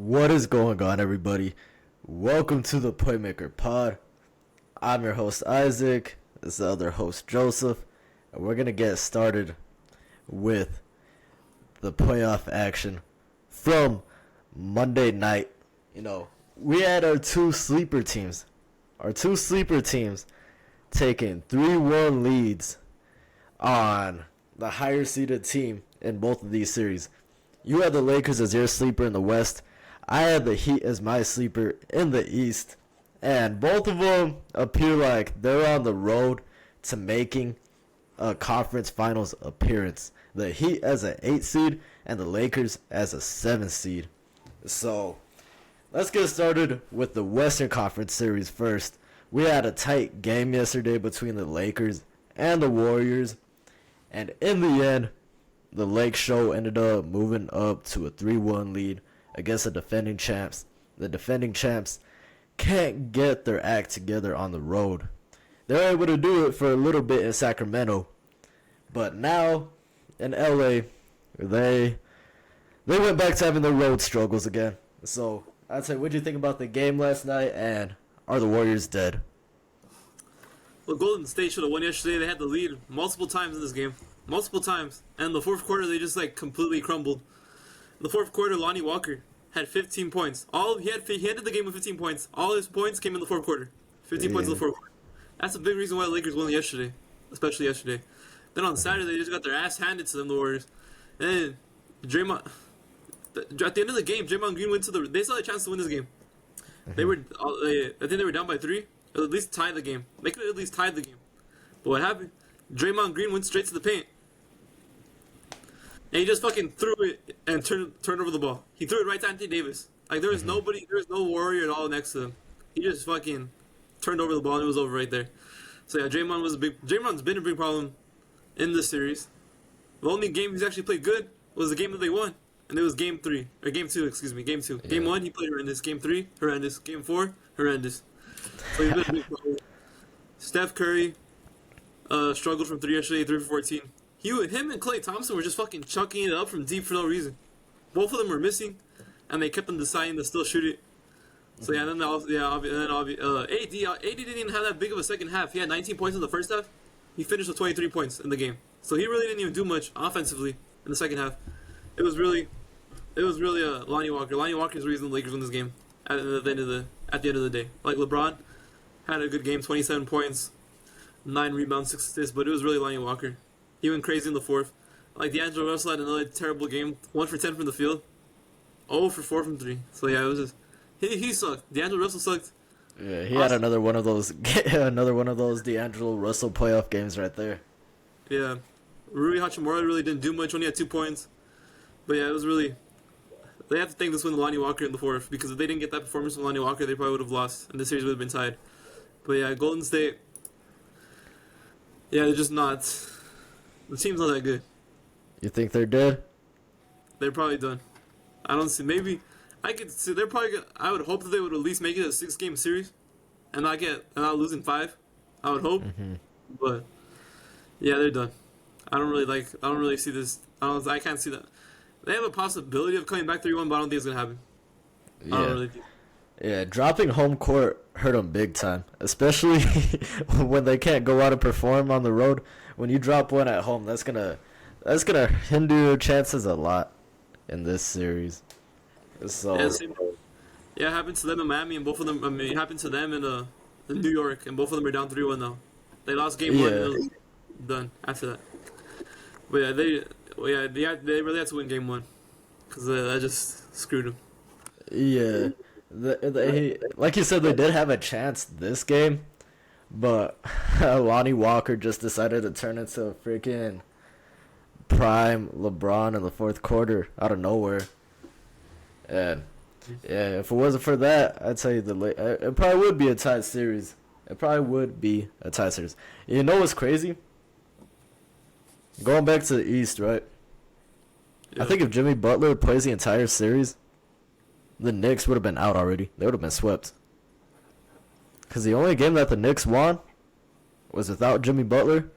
What is going on, everybody? Welcome to the Playmaker pod. I'm your host, Isaac. This is the other host, Joseph. And we're going to get started with the playoff action from Monday night. We had our two sleeper teams. Taking 3-1 leads on the higher seeded team in both of these series. You had the Lakers as your sleeper in the West. I had the Heat as my sleeper in the East. And both of them appear like they're on the road to making a conference finals appearance. The Heat as an 8 seed and the Lakers as a 7 seed. So let's get started with the Western Conference series first. We had a tight game yesterday between the Lakers and the Warriors. And in the end, the Lake Show ended up moving up to a 3-1 lead against the defending champs. The defending champs can't get their act together on the road. They're able to do it for a little bit in Sacramento. But now, in LA, they went back to having their road struggles again. So, I'd say, what do you think about the game last night, and are the Warriors dead? Well, Golden State should have won yesterday. They had the lead multiple times in this game. Multiple times. And in the fourth quarter, they just, completely crumbled. In the fourth quarter, Lonnie Walker had 15 points. He ended the game with 15 points. All his points came in the fourth quarter. 15 points in the fourth quarter. That's a big reason why the Lakers won yesterday. Especially yesterday. Then on Saturday, they just got their ass handed to them, the Warriors. And Draymond... At the end of the game, Draymond Green went to the... They still had a chance to win this game. I think they were down by 3. Or at least tie the game. They could have at least tied the game. But what happened? Draymond Green went straight to the paint. And he just fucking threw it and turned over the ball. He threw it right to Anthony Davis. There was nobody, there was no Warrior at all next to him. He just fucking turned over the ball and it was over right there. So yeah, Draymond's been a big problem in this series. The only game he's actually played good was the game that they won. And it was game 2. Yeah. Game 1, he played horrendous. Game 3, horrendous. Game 4, horrendous. So he's been a big problem. Steph Curry struggled from 3 yesterday, 3 for 14. Him and Klay Thompson were just fucking chucking it up from deep for no reason. Both of them were missing, and they kept them deciding to still shoot it. So yeah, AD didn't even have that big of a second half. He had 19 points in the first half. He finished with 23 points in the game. So he really didn't even do much offensively in the second half. It was really Lonnie Walker. Lonnie Walker's the reason the Lakers won this game at the end of the day. LeBron had a good game, 27 points, 9 rebounds, 6 assists, but it was really Lonnie Walker. He went crazy in the fourth. D'Angelo Russell had another terrible game. 1 for 10 from the field. 0 for 4 from 3. So yeah, it was just... He sucked. D'Angelo Russell sucked. Yeah, he had another one of those D'Angelo Russell playoff games right there. Yeah. Rui Hachimura really didn't do much. Only had 2 points. But yeah, it was really... They have to thank this win to Lonnie Walker in the fourth. Because if they didn't get that performance from Lonnie Walker, they probably would have lost. And the series would have been tied. But yeah, Golden State... Yeah, they're just not... The team's not that good. You think they're dead? They're probably done. I don't see. Maybe I could see they're probably. I would hope that they would at least make it a 6-game series, and not lose in 5. I would hope, but yeah, they're done. I don't really see this. I can't see that. They have a possibility of coming back 3-1, but I don't think it's gonna happen. Yeah. I don't really think. Yeah, dropping home court hurt them big time, especially when they can't go out and perform on the road. When you drop one at home, that's gonna hinder your chances a lot in this series. So yeah, it happened to them in Miami, and both of them. I mean, it happened to them in New York, and both of them are down 3-1 now. They lost game 1, and it was done after that. But yeah, they really had to win game 1 because that just screwed them. Yeah. Like you said, they did have a chance this game, but Lonnie Walker just decided to turn into a freaking prime LeBron in the fourth quarter out of nowhere. And yeah, if it wasn't for that, I'd tell you it probably would be a tied series. You know what's crazy? Going back to the East, right? Yeah. I think if Jimmy Butler plays the entire series, the Knicks would have been out already. They would have been swept. Because the only game that the Knicks won was without Jimmy Butler.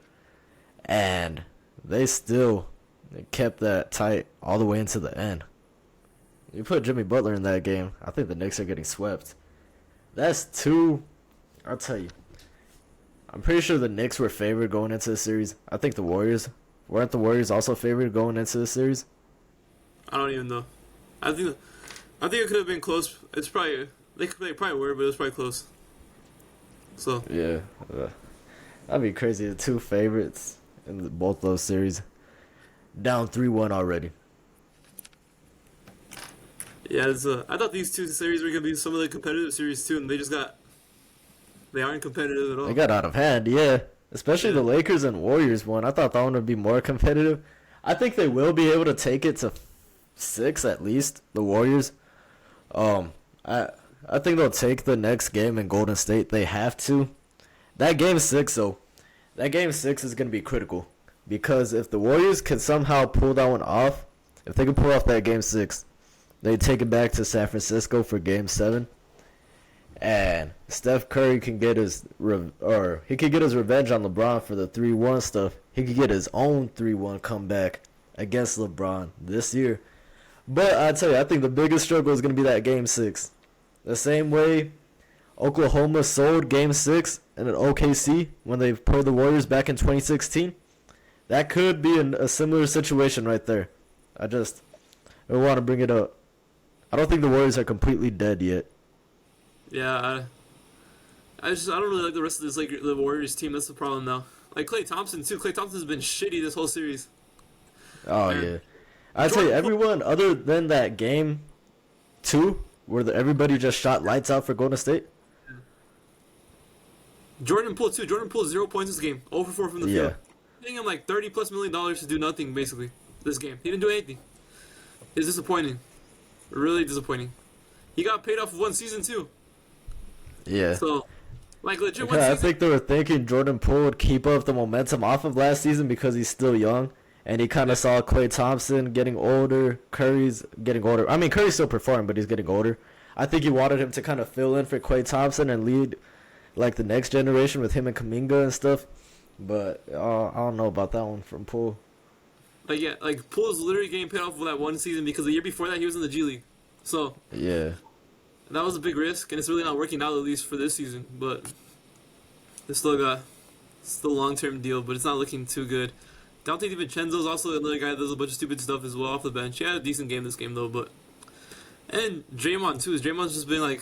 And they still kept that tight all the way into the end. You put Jimmy Butler in that game, I think the Knicks are getting swept. That's two. I'll tell you. I'm pretty sure the Knicks were favored going into the series. I think the Warriors weren't the Warriors also favored going into the series. I don't even know. I think it could have been close. It's probably they probably were, but it was probably close. So Yeah, that'd be crazy. The two favorites in both those series, down 3-1 already. yeah, I thought these two series were gonna be some of the competitive series too, and they aren't competitive at all. They got out of hand, yeah. Especially the Lakers and Warriors one. I thought that one would be more competitive. I think they will be able to take it to 6 at least. The Warriors. I think they'll take the next game in Golden State. They have to. That game 6 though. That game 6 is gonna be critical because if the Warriors can somehow pull that one off, if they can pull off that game 6, they take it back to San Francisco for game 7. And Steph Curry can get his revenge on LeBron for the 3-1 stuff. He could get his own 3-1 comeback against LeBron this year. But I tell you, I think the biggest struggle is going to be that game 6. The same way Oklahoma sold game 6 in an OKC when they played the Warriors back in 2016. That could be a similar situation right there. I want to bring it up. I don't think the Warriors are completely dead yet. Yeah, I don't really like the rest of this the Warriors team. That's the problem now. Like Klay Thompson too. Klay Thompson's been shitty this whole series. Oh And yeah, I tell you, everyone other than that game 2 where everybody just shot lights out for Golden State. Jordan Poole too. Jordan Poole 0 points this game. 0 for 4 from the field. Paying him like $30+ million to do nothing basically this game. He didn't do anything. It's disappointing. Really disappointing. He got paid off of one season too. Yeah. So, like legit one I season. think they were thinking Jordan Poole would keep up the momentum off of last season because he's still young, and he kind of saw Klay Thompson getting older, Curry's getting older. I mean, Curry's still performing, but he's getting older. I think he wanted him to kind of fill in for Klay Thompson and lead like the next generation with him and Kuminga and stuff. But I don't know about that one from Poole. Like yeah, like Poole's literally getting paid off for that one season because the year before that he was in the G League. So Yeah. that was a big risk, and it's really not working out at least for this season. But it's still a long-term deal, but it's not looking too good. Dante DiVincenzo's also another guy that does a bunch of stupid stuff as well off the bench. He had a decent game this game though, but and Draymond too. Draymond's just been like,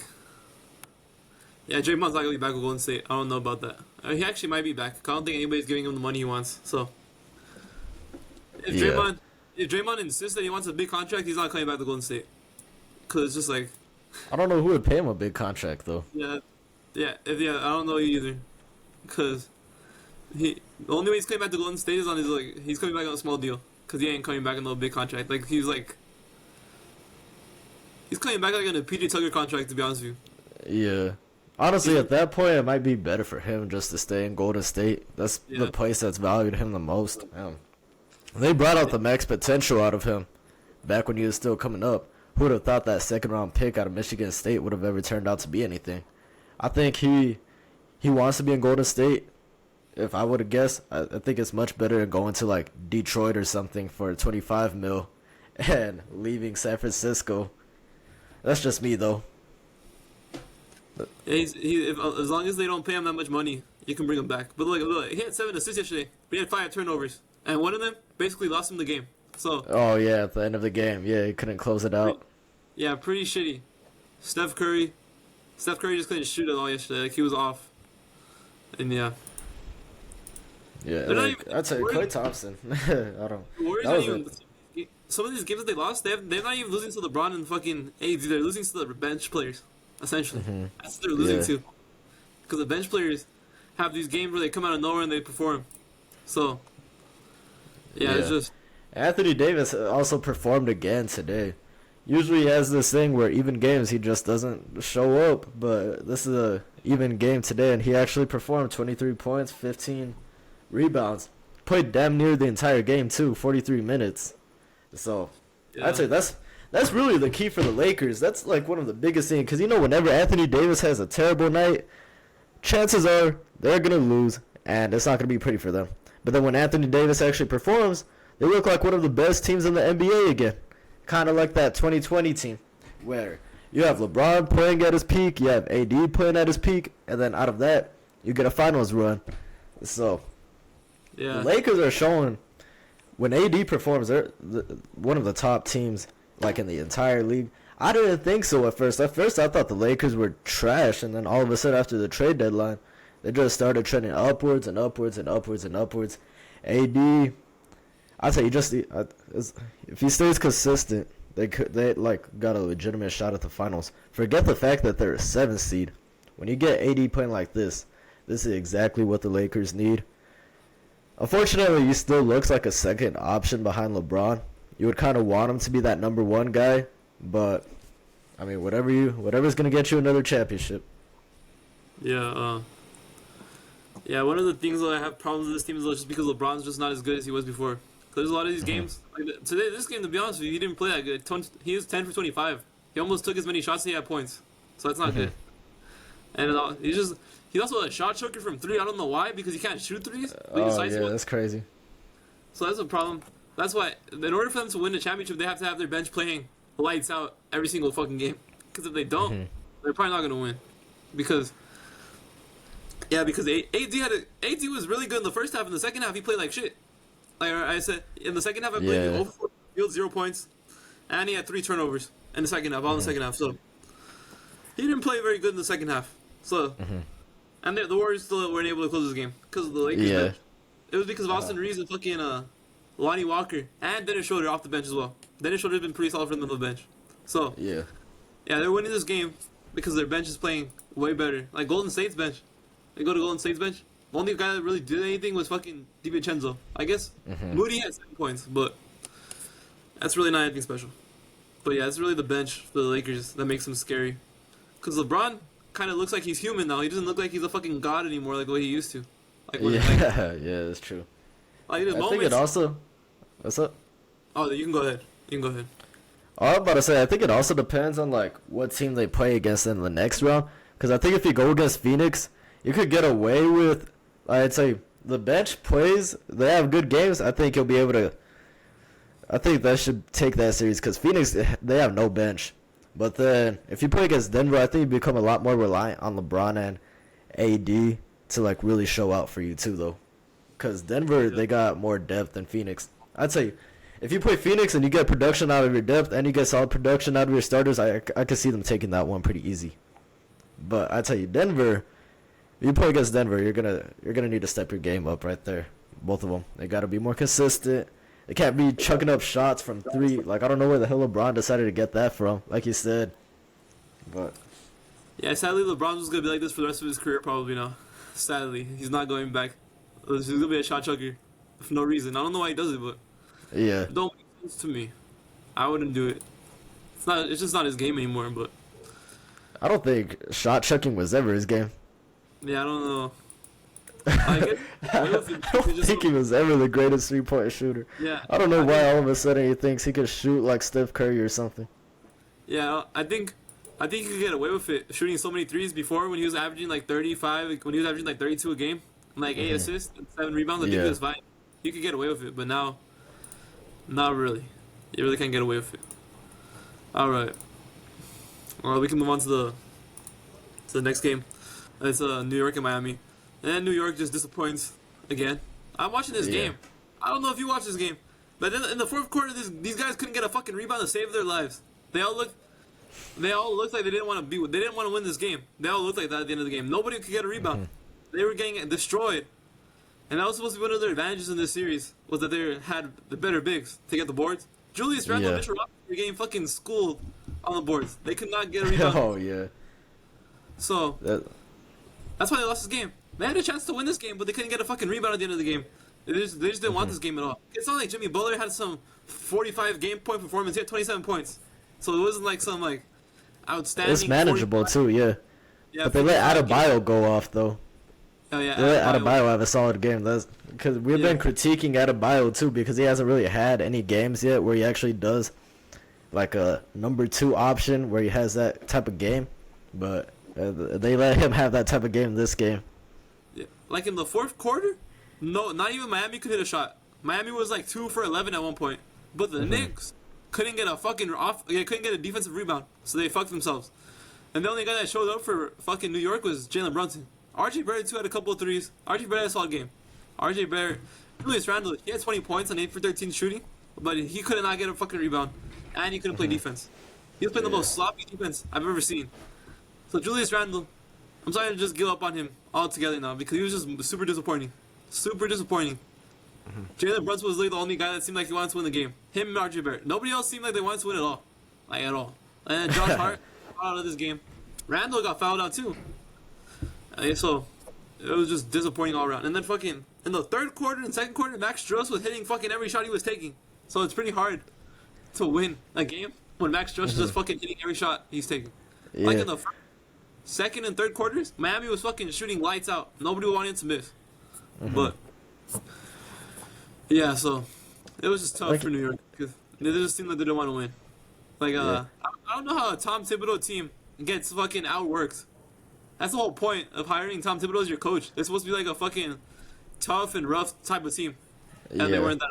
yeah, Draymond's not gonna be back with Golden State. I don't know about that. He actually might be back. I don't think anybody's giving him the money he wants. So if Draymond insists that he wants a big contract, he's not coming back to Golden State. Cause it's just like. I don't know who would pay him a big contract though. Yeah, I don't know either, cause the only way he's coming back to Golden State is on he's coming back on a small deal, cause he ain't coming back on no big contract. Like he's coming back like on a PJ Tucker contract, to be honest with you. Yeah. Honestly, at that point, it might be better for him just to stay in Golden State. That's the place that's valued him the most. Damn. They brought out the max potential out of him back when he was still coming up. Who would have thought that second-round pick out of Michigan State would have ever turned out to be anything? I think he wants to be in Golden State. If I would have guessed, I think it's much better than going to like Detroit or something for $25 million and leaving San Francisco. That's just me though. Yeah, as long as they don't pay him that much money, you can bring him back. But look, he had 7 assists yesterday, but he had 5 turnovers, and one of them basically lost him the game. So. Oh yeah, at the end of the game, yeah, he couldn't close it out. Yeah, pretty shitty. Steph Curry just couldn't shoot at all yesterday. Like he was off. And yeah. Yeah, like, I'd say Klay Thompson. I don't. The Warriors aren't even. Some of these games that they lost, they're not even losing to LeBron and fucking AD. They're losing to the bench players, essentially. Mm-hmm. That's what they're losing to. Because the bench players have these games where they come out of nowhere and they perform. So. Yeah, it's just. Anthony Davis also performed again today. Usually he has this thing where even games he just doesn't show up, but this is a even game today, and he actually performed 23 points, 15 rebounds. Played damn near the entire game too, 43 minutes. So I'd say that's really the key for the Lakers. That's like one of the biggest things, because whenever Anthony Davis has a terrible night, chances are they're gonna lose, and it's not gonna be pretty for them. But then when Anthony Davis actually performs, they look like one of the best teams in the NBA again. kind of like that 2020 team, where you have LeBron playing at his peak, you have AD playing at his peak, and then out of that, you get a finals run. So, Yeah. the Lakers are showing when AD performs, they're one of the top teams like in the entire league. I didn't think so at first. At first, I thought the Lakers were trash, and then all of a sudden, after the trade deadline, they just started trending upwards and upwards and upwards and upwards. AD, I'd say if he stays consistent, they like got a legitimate shot at the finals. Forget the fact that they're a 7th seed. When you get AD playing like this is exactly what the Lakers need. Unfortunately, he still looks like a second option behind LeBron. You would kind of want him to be that number 1 guy, but I mean, whatever's gonna get you another championship. Yeah. Yeah. One of the things that I have problems with this team is just because LeBron's just not as good as he was before. There's a lot of these games. Like today, this game, to be honest with you, he didn't play that good. He was 10 for 25. He almost took as many shots as he had points, so that's not good. And he's also a shot choker from 3. I don't know why, because he can't shoot threes. That's crazy. So that's a problem. That's why, in order for them to win the championship, they have to have their bench playing lights out every single fucking game. Because if they don't, they're probably not gonna win. Because AD was really good in the first half. In the second half, he played like shit. Like I said, in the second half, I played over 4 field, 0 points, and he had 3 turnovers in the second half. All in the second half. So he didn't play very good in the second half. So, and the Warriors still weren't able to close this game because of the Lakers bench. It was because of Austin Reeves and fucking Lonnie Walker and Dennis Schroeder off the bench as well. Dennis Schroeder's been pretty solid for them on the bench. So yeah, they're winning this game because their bench is playing way better. Like Golden State's bench, they go to Golden State's bench. The only guy that really did anything was fucking DiVincenzo. I guess Moody had 7 points, but that's really not anything special. But yeah, it's really the bench for the Lakers that makes them scary. Because LeBron kind of looks like he's human now. He doesn't look like he's a fucking god anymore, like the way he used to. Yeah, that's true. Like, I think it also. What's up? Oh, you can go ahead. I was about to say, I think it also depends on like what team they play against in the next round. Because I think if you go against Phoenix, you could get away with. I'd say the bench plays. They have good games. I think you'll be able to. I think that should take that series because Phoenix, they have no bench. But then if you play against Denver, I think you become a lot more reliant on LeBron and AD to like really show out for you too, though. Because Denver, they got more depth than Phoenix. I'd say if you play Phoenix and you get production out of your depth and you get solid production out of your starters, I could see them taking that one pretty easy. But I tell you, Denver, if you play against Denver, you're gonna need to step your game up right there. Both of them, they gotta be more consistent. They can't be chucking up shots from 3. Like I don't know where the hell LeBron decided to get that from. Like you said, but yeah, sadly LeBron's just gonna be like this for the rest of his career probably now. Sadly, he's not going back. He's gonna be a shot chucker for no reason. I don't know why he does it, but it don't make sense to me. I wouldn't do it. It's just not his game anymore. But I don't think shot chucking was ever his game. Yeah, I don't know. I don't think he was ever the greatest 3-point shooter. Yeah, I don't know why all of a sudden he thinks he could shoot like Steph Curry or something. Yeah, I think he could get away with it shooting so many threes before when he was averaging like 35, when he was averaging like 32 a game, and like 8 assists and 7 rebounds. I think he was fine. He could get away with it, but now, not really. You really can't get away with it. All right. Well, we can move on to the next game. It's New York and Miami. And New York just disappoints again. I'm watching this game. I don't know if you watch this game, but in the fourth quarter, these guys couldn't get a fucking rebound to save their lives. They all looked like they didn't want to win this game. They all looked like that at the end of the game. Nobody could get a rebound. They were getting destroyed. And that was supposed to be one of their advantages in this series, was that they had the better bigs to get the boards. Julius Randle and Mitchell Robinson were getting fucking schooled on the boards. They could not get a rebound. Oh yeah. So that's why they lost this game. They had a chance to win this game, but they couldn't get a fucking rebound at the end of the game. They just didn't want this game at all. It's not like Jimmy Butler had some 45 game point performance. He had 27 points. So it wasn't like some like outstanding. It's manageable too, yeah. But they let Adebayo go off though. Oh yeah. They let Adebayo have a solid game. That's because we've been critiquing Adebayo too because he hasn't really had any games yet where he actually does like a number 2 option where he has that type of game. But they let him have that type of game this game. Yeah. Like in the fourth quarter, no, not even Miami could hit a shot. Miami was like 2 for 11 at one point, but the Knicks couldn't get a fucking off. They couldn't get a defensive rebound, so they fucked themselves. And the only guy that showed up for fucking New York was Jalen Brunson. RJ Barrett too had a couple of threes. RJ Barrett had a solid game. RJ Barrett, Julius Randle, he had 20 points on 8 for 13 shooting, but he could not get a fucking rebound, and he couldn't play defense. He was playing the most sloppy defense I've ever seen. So Julius Randle, I'm starting to just give up on him altogether now because he was just super disappointing. Super disappointing. Jalen Brunson was literally the only guy that seemed like he wanted to win the game. Him and RJ Barrett. Nobody else seemed like they wanted to win at all. Like, at all. And then Josh Hart out of this game. Randall got fouled out too. So, it was just disappointing all around. And then fucking, in the third quarter and second quarter, Max Strus was hitting fucking every shot he was taking. So it's pretty hard to win a game when Max Strus is just fucking hitting every shot he's taking. Yeah. Like in the second and third quarters, Miami was fucking shooting lights out. Nobody wanted to miss. But yeah, so it was just tough for New York because they just seemed like they didn't want to win. Like, I don't know how a Tom Thibodeau team gets fucking outworked. That's the whole point of hiring Tom Thibodeau as your coach. They're supposed to be like a fucking tough and rough type of team, and they weren't that.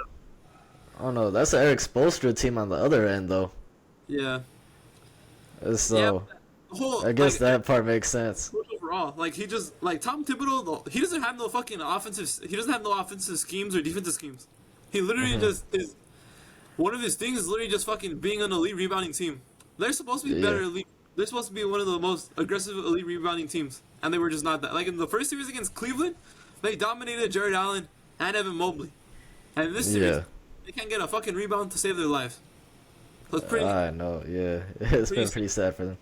I don't know. That's an Eric Spoelstra team on the other end, though. Yeah. So, the whole, I guess that part makes sense. Overall, like he just like Tom Thibodeau, he doesn't have no fucking offensive. He doesn't have no offensive schemes or defensive schemes. He literally just is. One of his things is literally just fucking being an elite rebounding team. They're supposed to be better elite. They're supposed to be one of the most aggressive elite rebounding teams, and they were just not that. Like in the first series against Cleveland, they dominated Jared Allen and Evan Mobley, and in this series, they can't get a fucking rebound to save their lives. So it's pretty. I know, yeah, it's been pretty sad for them.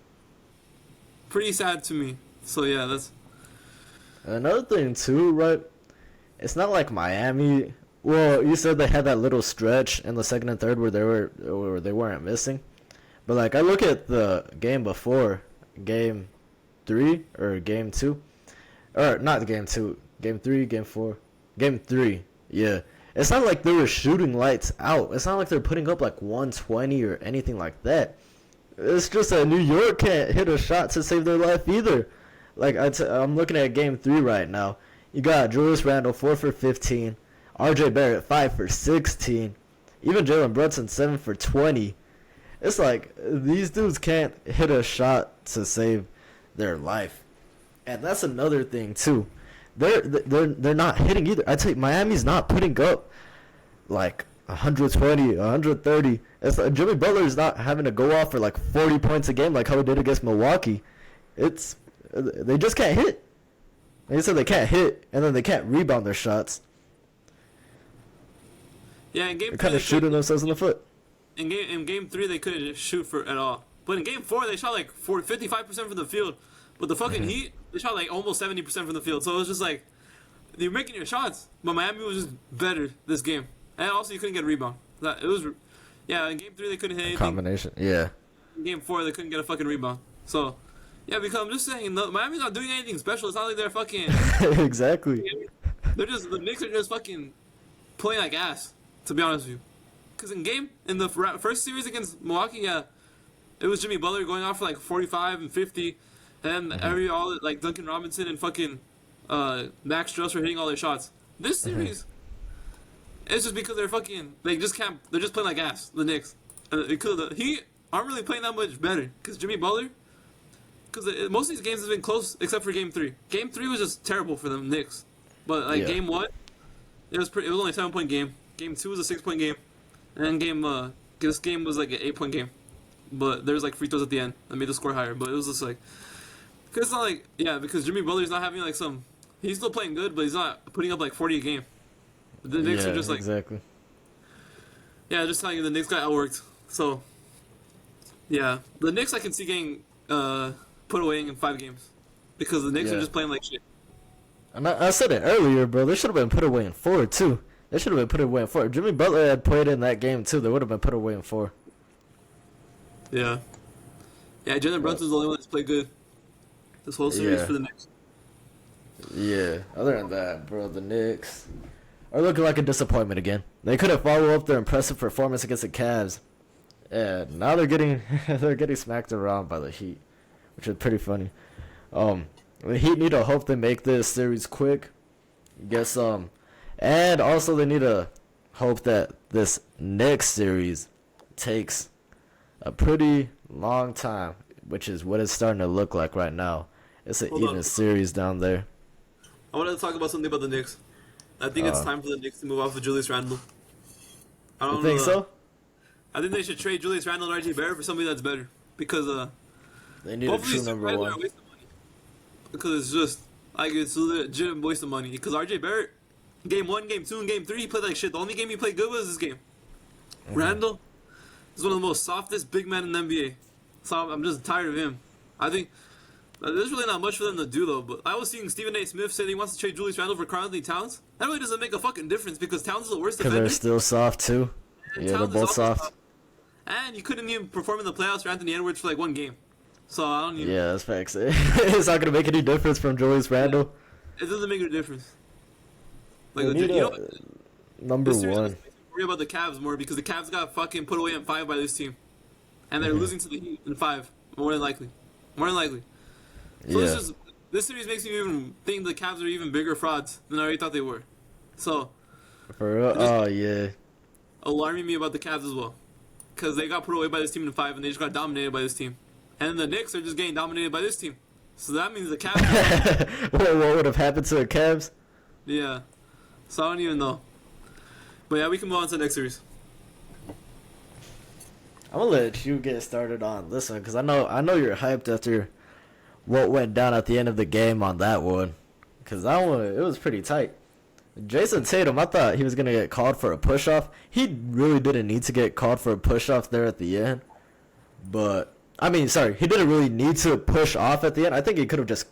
Pretty sad to me. So yeah, that's another thing too, right? It's not like Miami. Well, you said they had that little stretch in the second and third where they weren't missing. But like I look at the game before, game 3 or game 2, or not game 2, game 3, game 4, game 3. Yeah, it's not like they were shooting lights out. It's not like they're putting up like 120 or anything like that. It's just that New York can't hit a shot to save their life either. Like I'm looking at game 3 right now. You got Julius Randle 4 for 15, RJ Barrett 5 for 16, even Jalen Brunson 7 for 20. It's like these dudes can't hit a shot to save their life, and that's another thing too. They're not hitting either. I tell you, Miami's not putting up like 120, 130. It's like Jimmy Butler's not having to go off for like 40 points a game like how he did against Milwaukee. They just can't hit. They said they can't hit, and then they can't rebound their shots. Yeah, in game they're kind of shooting themselves in the foot. In game 3, they couldn't shoot for at all. But in game 4, they shot like 55% from the field. But the fucking Heat, they shot like almost 70% from the field. So it was just like, you're making your shots, but Miami was just better this game. And also, you couldn't get a rebound. In game 3, they couldn't hit anything. Combination, yeah. In game 4, they couldn't get a fucking rebound. So, yeah, because I'm just saying, Miami's not doing anything special. It's not like they're fucking... Exactly. The Knicks are just fucking playing like ass, to be honest with you. Because in the first series against Milwaukee, yeah, it was Jimmy Butler going off for like 45 and 50, and like Duncan Robinson and fucking Max Strus were hitting all their shots. This series, it's just because they're just playing like ass, the Knicks. Because the Heat aren't really playing that much better. Because Jimmy Butler, because most of these games have been close except for game 3. Game 3 was just terrible for the Knicks. But like game 1, it was only a 7-point game. Game 2 was a 6-point game. And this game was like an 8-point game, but there was like free throws at the end that made the score higher. But it was just like, cause it's not like because Jimmy Butler's not having like he's still playing good, but he's not putting up like 40 a game. The Knicks are just like exactly. Yeah, just telling you the Knicks got outworked. So yeah, the Knicks I can see getting put away in 5 games because the Knicks are just playing like shit. And I said it earlier, bro. They should have been put away in 4 too. They should have been put away in 4. If Jimmy Butler had played in that game too, they would have been put away in 4. Yeah. Yeah, Jalen Brunson's the only one that's played good this whole series for the Knicks. Yeah. Other than that, bro, the Knicks are looking like a disappointment again. They couldn't follow up their impressive performance against the Cavs, and now they're getting smacked around by the Heat, which is pretty funny. The Heat need to hope they make this series quick. And also they need to hope that this next series takes a pretty long time, which is what it's starting to look like right now. It's an Hold even on. series down there. I wanted to talk about something about the Knicks. I think it's time for the Knicks to move off of Julius Randle. I You don't think know. so? I think they should trade Julius Randle and RJ Barrett for somebody that's better because They need a both of true these number guys are one. a waste of money. Because it's just like it's a legit waste of money. Because RJ Barrett, game 1, game 2, and game 3, he played like shit. The only game he played good was this game. Randle is one of the most softest big men in the NBA. So I'm just tired of him. I think there's really not much for them to do though. But I was seeing Stephen A. Smith say that he wants to trade Julius Randle for Karl Anthony Towns. That really doesn't make a fucking difference because Towns is the worst Because defender. they're still soft too. and Yeah, they're Towns is both also soft. And you couldn't even perform in the playoffs for Anthony Edwards for like one game. So I don't even. Yeah, that's facts. It's not gonna make any difference from Julius Randle. It doesn't make a difference. Like We legit, need you a know, number this series one. makes me worry about the Cavs more because the Cavs got fucking put away in 5 by this team, and they're losing to the Heat in 5 more than likely. More than likely. So Yeah. this series makes me even think the Cavs are even bigger frauds than I already thought they were. So For real? Oh yeah. alarming me about the Cavs as well, because they got put away by this team in 5 and they just got dominated by this team, and the Knicks are just getting dominated by this team. So that means the Cavs. What would have happened to the Cavs? Yeah. So I don't even know. But yeah, we can move on to the next series. I'm gonna let you get started on this one because I know you're hyped after what went down at the end of the game on that one. Because that one, it was pretty tight. Jason Tatum, I thought he was gonna get called for a push off. He really didn't need to get called for a push off there at the end. But I mean, sorry, he didn't really need to push off at the end. I think he could have just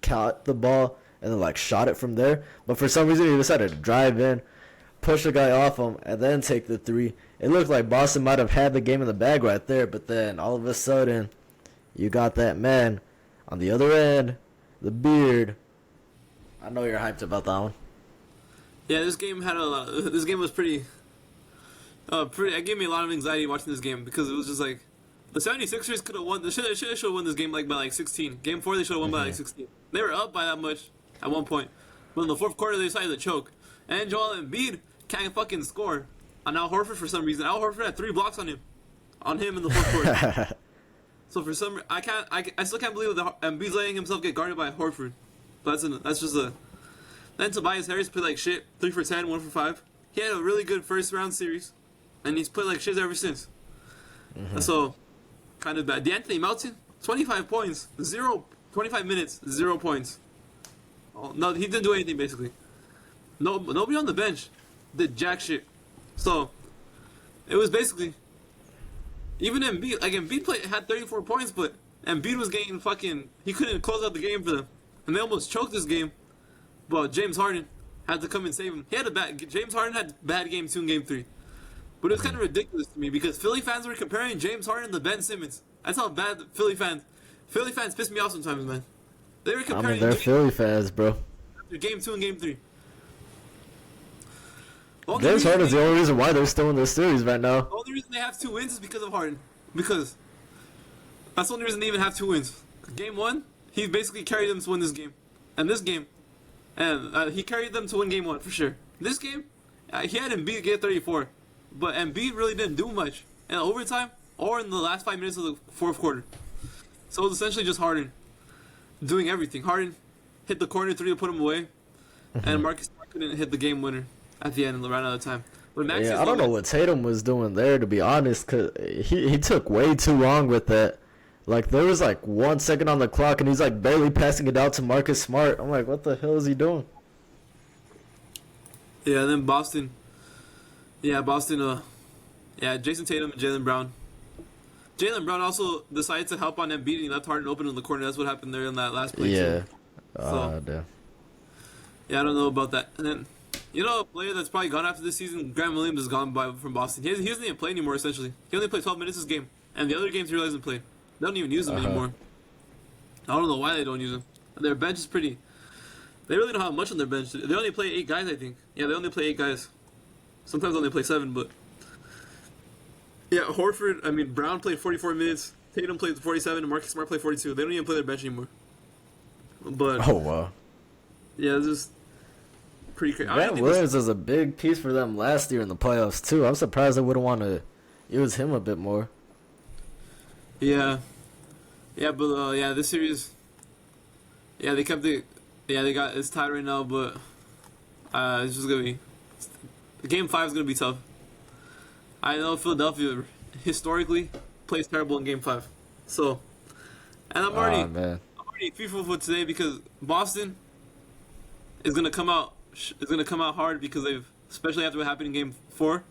caught the ball and then like shot it from there. But for some reason, he decided to drive in, push the guy off him, and then take the three. It looked like Boston might have had the game in the bag right there, but then all of a sudden, you got that man on the other end, the beard. I know you're hyped about that one. Yeah, this game had a lot. This game was pretty. It gave me a lot of anxiety watching this game because it was just like the 76ers could have won. They should have won this game like by like 16. Game 4 they should have won by like 16. They were up by that much at one point, but in the fourth quarter they decided to choke. And Joel Embiid can't fucking score on Al Horford for some reason. Al Horford had 3 blocks on him in the fourth quarter. So for some, I still can't believe that Embiid's letting himself get guarded by Horford. But that's just a. Then Tobias Harris played like shit. 3 for 10, 1 for 5. He had a really good first round series, and he's played like shit ever since. So, kind of bad. D'Anthony Melton, 25 points, 25 minutes, 0 points. Oh, no, he didn't do anything basically. Nobody on the bench did jack shit. So, it was basically even Embiid had 34 points, but Embiid was getting fucking. He couldn't close out the game for them, and they almost choked this game. But James Harden had to come and save him. James Harden had bad game 2 and game 3. But it was kind of ridiculous to me because Philly fans were comparing James Harden to Ben Simmons. That's how bad Philly fans piss me off sometimes, man. They were I comparing mean, they're Philly fans, bro. game 2 and game 3. James Harden's the only reason why they're still in this series right now. The only reason they have 2 wins is because of Harden. Because that's the only reason they even have 2 wins. Game 1, he basically carried them to win this game. And this game, he carried them to win game 1 for sure. This game, he had Embiid get 34. But Embiid really didn't do much in overtime or in the last 5 minutes of the fourth quarter. So it was essentially just Harden doing everything. Harden hit the corner 3 to put him away. And Marcus Smart couldn't hit the game winner at the end, ran out of time. But Yeah, I don't know what Tatum was doing there, to be honest, because he took way too long with that. Like, there was, like, 1 second on the clock, and he's, like, barely passing it out to Marcus Smart. I'm like, what the hell is he doing? Yeah, and then Boston. Yeah, Jason Tatum and Jaylen Brown. Jaylen Brown also decided to help on Embiid, and he left Harden open in the corner. That's what happened there in that last play, Yeah. too. So, Damn. yeah, I don't know about that. And then, a player that's probably gone after this season, Grant Williams, is gone from Boston. He doesn't even play anymore, essentially. He only played 12 minutes this game. And the other games he really hasn't played. They don't even use him anymore. I don't know why they don't use him. Their bench is pretty. They really don't have much on their bench. They only play 8 guys, I think. Yeah, they only play 8 guys. Sometimes they only play 7, but. Yeah, Brown played 44 minutes. Tatum played 47, and Marcus Smart played 42. They don't even play their bench anymore. But. Oh, wow. Yeah, it's just pretty crazy. Grant Williams was a big piece for them last year in the playoffs, too. I'm surprised they wouldn't want to use him a bit more. Yeah, yeah, but yeah, this series, yeah, they kept it. Yeah, they got it's tied right now, but it's just gonna be Game 5 is gonna be tough. I know Philadelphia historically plays terrible in Game 5, so and Oh man. I'm already fearful for today because Boston is gonna come out hard because they've especially after what happened in Game 4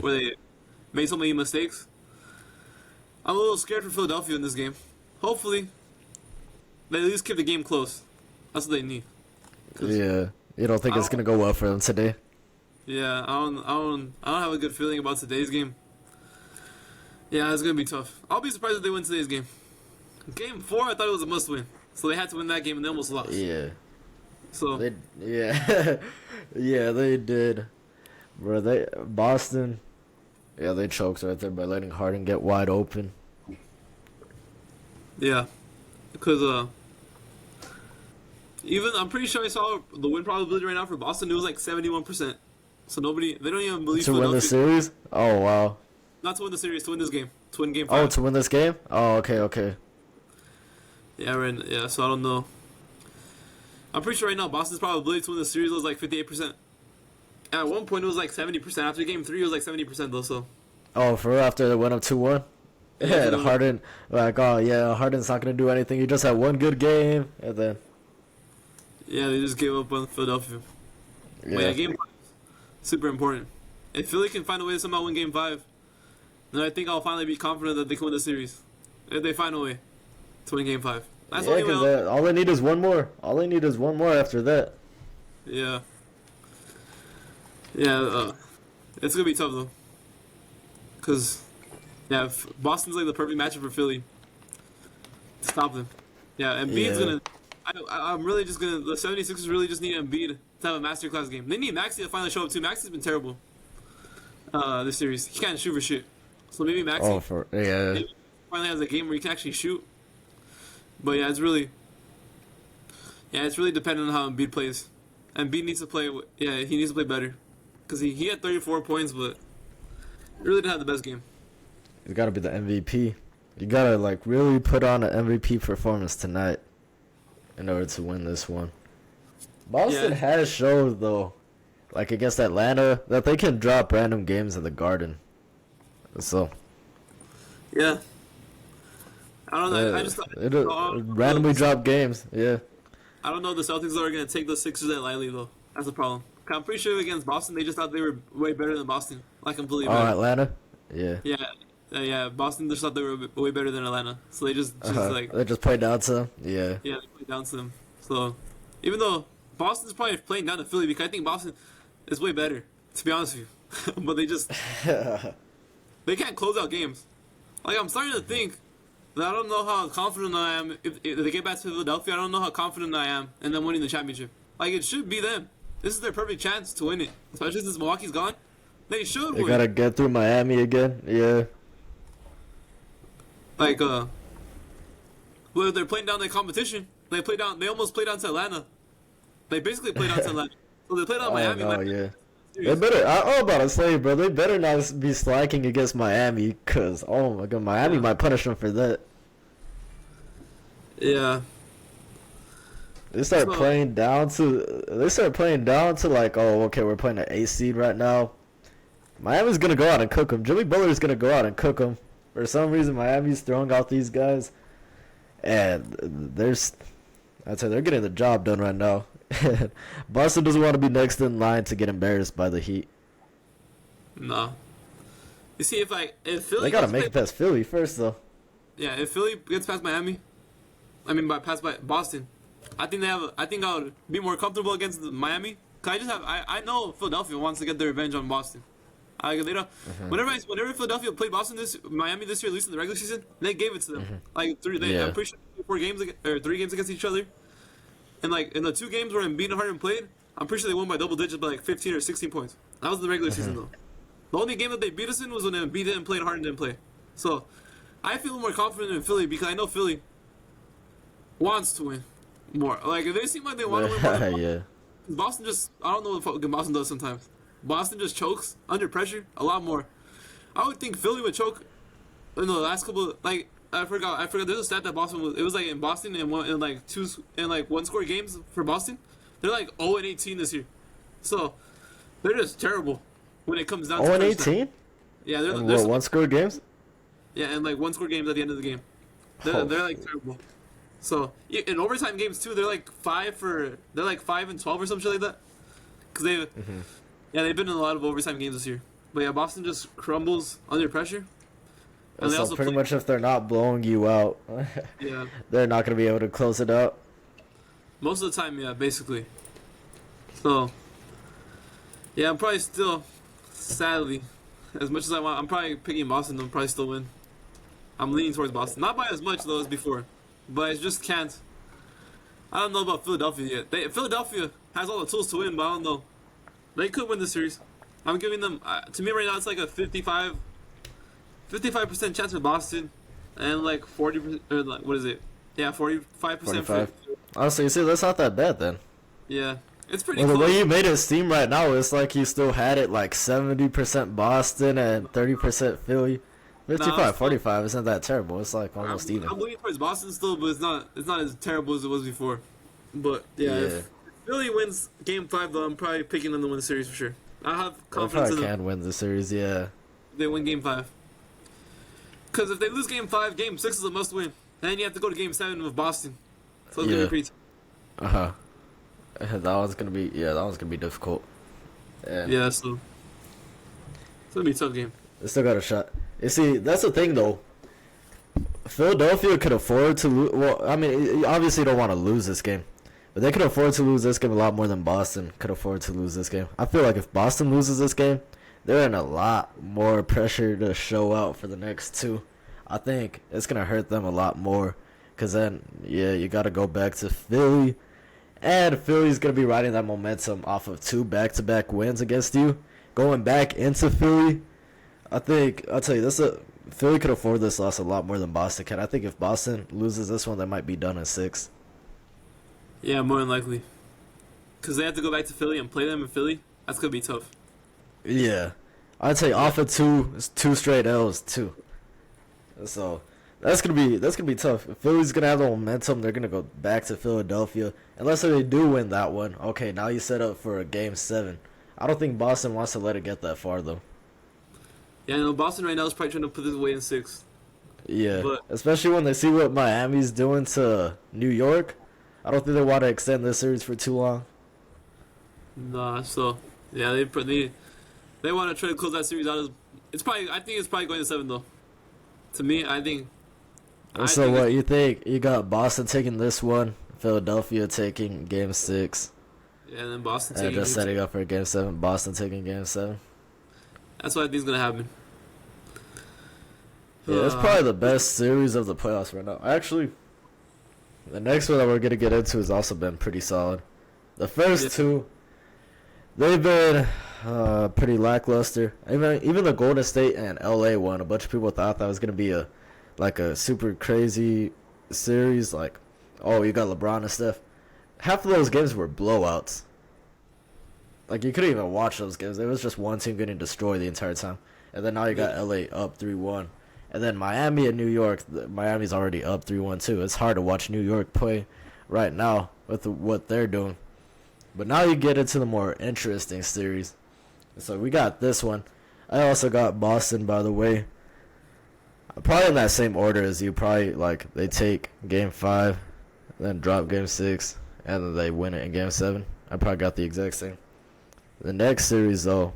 where they made so many mistakes. I'm a little scared for Philadelphia in this game. Hopefully, they at least keep the game close. That's what they need. Yeah. You don't think I it's don't, gonna go well for them today? yeah, I don't have a good feeling about today's game. Yeah, it's gonna be tough. I'll be surprised if they win today's game. Game 4, I thought it was a must-win, so they had to win that game and they almost lost. Yeah. So Yeah. Yeah, they did. Bro, Boston. Yeah, they choked right there by letting Harden get wide open. yeah, because even I'm pretty sure I saw the win probability right now for Boston. It was like 71%. So they don't even believe To win the Philadelphia. series? Oh wow. Not to win the series, to win this game, to win Game Oh, 5. to win this game? Oh, okay, okay. Yeah, right. Yeah, so I don't know. I'm pretty sure right now Boston's probability to win the series was like 58%. At one point it was like 70%. After Game 3 it was like 70% though. So Oh, for real, after they went up 2-1? Yeah, Yeah, and so- Harden, like, oh yeah, Harden's not gonna do anything. He just had one good game, and then yeah, they just gave up on Philadelphia. But yeah, yeah, Game 5 is super important. If Philly can find a way to somehow win Game 5, then I think I'll finally be confident that they can win the series. If they find a way to win Game 5. That's the yeah, only way. because all they need is one more. All they need is one more after that. Yeah. Yeah, it's gonna be tough though. Cause, yeah, Boston's like the perfect matchup for Philly to stop them. Yeah, Embiid's Yeah. gonna. I'm really just gonna. The 76ers really just need Embiid to have a masterclass game. They need Maxey to finally show up too. Maxey's been terrible. This series he can't shoot for shit. So maybe Maxey Oh, yeah, finally has a game where he can actually shoot. But yeah, it's really dependent on how Embiid plays. Embiid needs to play. Yeah, he needs to play better. Because he had 34 points, but he really didn't have the best game. you gotta be the MVP. You gotta like really put on an MVP performance tonight in order to win this one. Boston Yeah. has showed though, like against Atlanta, that they can drop random games in the Garden. So Yeah. I don't know. I just randomly drop games. Yeah. I don't know if the Celtics are going to take the Sixers that lightly, though. That's the problem. I'm pretty sure against Boston, they just thought they were way better than Boston. Like, completely Oh, better. Atlanta. Yeah. Yeah. Boston just thought they were way better than Atlanta. So they just like, They just played down to them. Yeah. yeah, they played down to them. So, even though Boston's probably playing down to Philly, because I think Boston is way better, to be honest with you. But they can't close out games. Like, I'm starting to think that I don't know how confident I am. If they get back to Philadelphia, I don't know how confident I am in them winning the championship. Like, it should be them. This is their perfect chance to win it. Especially since Milwaukee's gone. They should They win. gotta get through Miami again. Yeah. Like, well, they're playing down their competition. They almost played down to Atlanta. They basically played down to Atlanta. So they played out Oh Miami. no, like, yeah. They series. better. I'm about to say, bro. They better not be slacking against Miami, cause oh my god, Miami might punish them for that. Yeah. They start So- playing down to. They start playing down to like, oh, okay, we're playing an A seed right now. Miami's gonna go out and cook them. Jimmy Butler's gonna go out and cook them. For some reason, Miami's throwing out these guys, and I'd say they're getting the job done right now. Boston doesn't want to be next in line to get embarrassed by the Heat. No. You see, if Philly They gotta gets make it played- past Philly first, though. Yeah, if Philly gets past Miami, past by Boston, I think I would be more comfortable against Miami. Cause I know Philadelphia wants to get their revenge on Boston. They don't. Whenever Philadelphia played Miami this year, at least in the regular season, they gave it to them. Like Yeah. I'm pretty sure 3 games against each other. And like in the 2 games where Embiid and Harden played, I'm pretty sure they won by double digits by like 15 or 16 points. That was the regular season though. The only game that they beat us in was when Embiid didn't play and Harden didn't play. So I feel more confident in Philly because I know Philly wants to win more. Like if they seem like they want to win more than Yeah. Boston I don't know what fucking Boston does sometimes. Boston just chokes under pressure a lot more. I would think Philly would choke no, the last couple like I forgot. I forgot. There's a stat that Boston was. It was like in Boston and one in like two in like one score games for Boston. They're like 0-18 this year, so they're just terrible when it comes down to 0 and crunch time. 18? Yeah, And what, one score games? yeah, and like one score games at the end of the game. Oh, They're like terrible. So yeah, in overtime games too, they're like 5-12 or some shit like that. Cause yeah, they've been in a lot of overtime games this year. But yeah, Boston just crumbles under pressure. And they so also pretty play, much if they're not blowing you out, yeah, they're not going to be able to close it out. most of the time, yeah, basically. So yeah, I'm probably still, sadly, as much as I want, I'm probably picking Boston. They'll probably still win. I'm leaning towards Boston, not by as much though as before, but I just can't. I don't know about Philadelphia yet. Philadelphia has all the tools to win, but I don't know. They could win the series. I'm giving them. To me right now, it's like a 55% chance for Boston, and like 40%. Or like, what is it? Yeah, 45% 45. for. Honestly, you see, that's not that bad then. Yeah, it's pretty Well, the close. way you made it seem right now, it's like you still had it like 70% Boston and 30% Philly. 55, 45 isn't that terrible. It's like almost even. I'm leaning towards Boston still, but it's not. It's not as terrible as it was before. But yeah, Yeah. if Philly wins Game 5, though, I'm probably picking them to win the series for sure. I have They confidence in probably them. can win the series, yeah. If they win Game 5. Because if they lose Game 5, Game 6 is a must win. Then you have to go to Game 7 with Boston. So it's gonna Yeah. be pretty tough. Uh-huh. That one's gonna be, yeah, that one's gonna be difficult. And Yeah, so it's gonna be a tough game. they still got a shot. You see, that's the thing though. Philadelphia could afford to lose. Well, I mean, you obviously don't want to lose this game, but they could afford to lose this game a lot more than Boston could afford to lose this game. I feel like if Boston loses this game, they're in a lot more pressure to show out for the next two. I think it's gonna hurt them a lot more, cause then yeah, you got to go back to Philly, and Philly's gonna be riding that momentum off of two back-to-back wins against you, going back into Philly. I think I'll tell you this: Philly could afford this loss a lot more than Boston can. I think if Boston loses this one, they might be done in 6. Yeah, more than likely. Because they have to go back to Philly and play them in Philly. That's gonna be tough. Yeah, I'd say off of two straight L's too. So that's gonna be tough. If Philly's gonna have the momentum, they're gonna go back to Philadelphia. Unless they do win that one, okay, now you set up for a Game 7. I don't think Boston wants to let it get that far though. Yeah, I know Boston right now is probably trying to put this away in 6. Yeah, But especially when they see what Miami's doing to New York. I don't think they want to extend this series for too long. nah, so yeah, they want to try to close that series out. I think it's probably going to 7 though. To me, I think. And so what you think? You got Boston taking this one, Philadelphia taking Game 6, Yeah, and then Boston and taking. just setting up for Game 7. Boston taking Game 7. That's what I think is gonna happen. Yeah, it's probably the best series of the playoffs right now. Actually, the next one that we're gonna get into has also been pretty solid. The first two, they've been pretty lackluster. Even the Golden State and LA one, a bunch of people thought that was gonna be a super crazy series. Like, oh, you got LeBron and Steph. Half of those games were blowouts. Like, you couldn't even watch those games. It was just one team getting destroyed the entire time. And then now you got LA up 3-1. And then Miami and New York, Miami's already up 3-1 too. It's hard to watch New York play right now with what they're doing. But now you get into the more interesting series. So we got this one. I also got Boston, by the way. Probably in that same order as you. Probably like they take Game 5, then drop Game 6, and then they win it in Game 7. I probably got the exact same. The next series, though,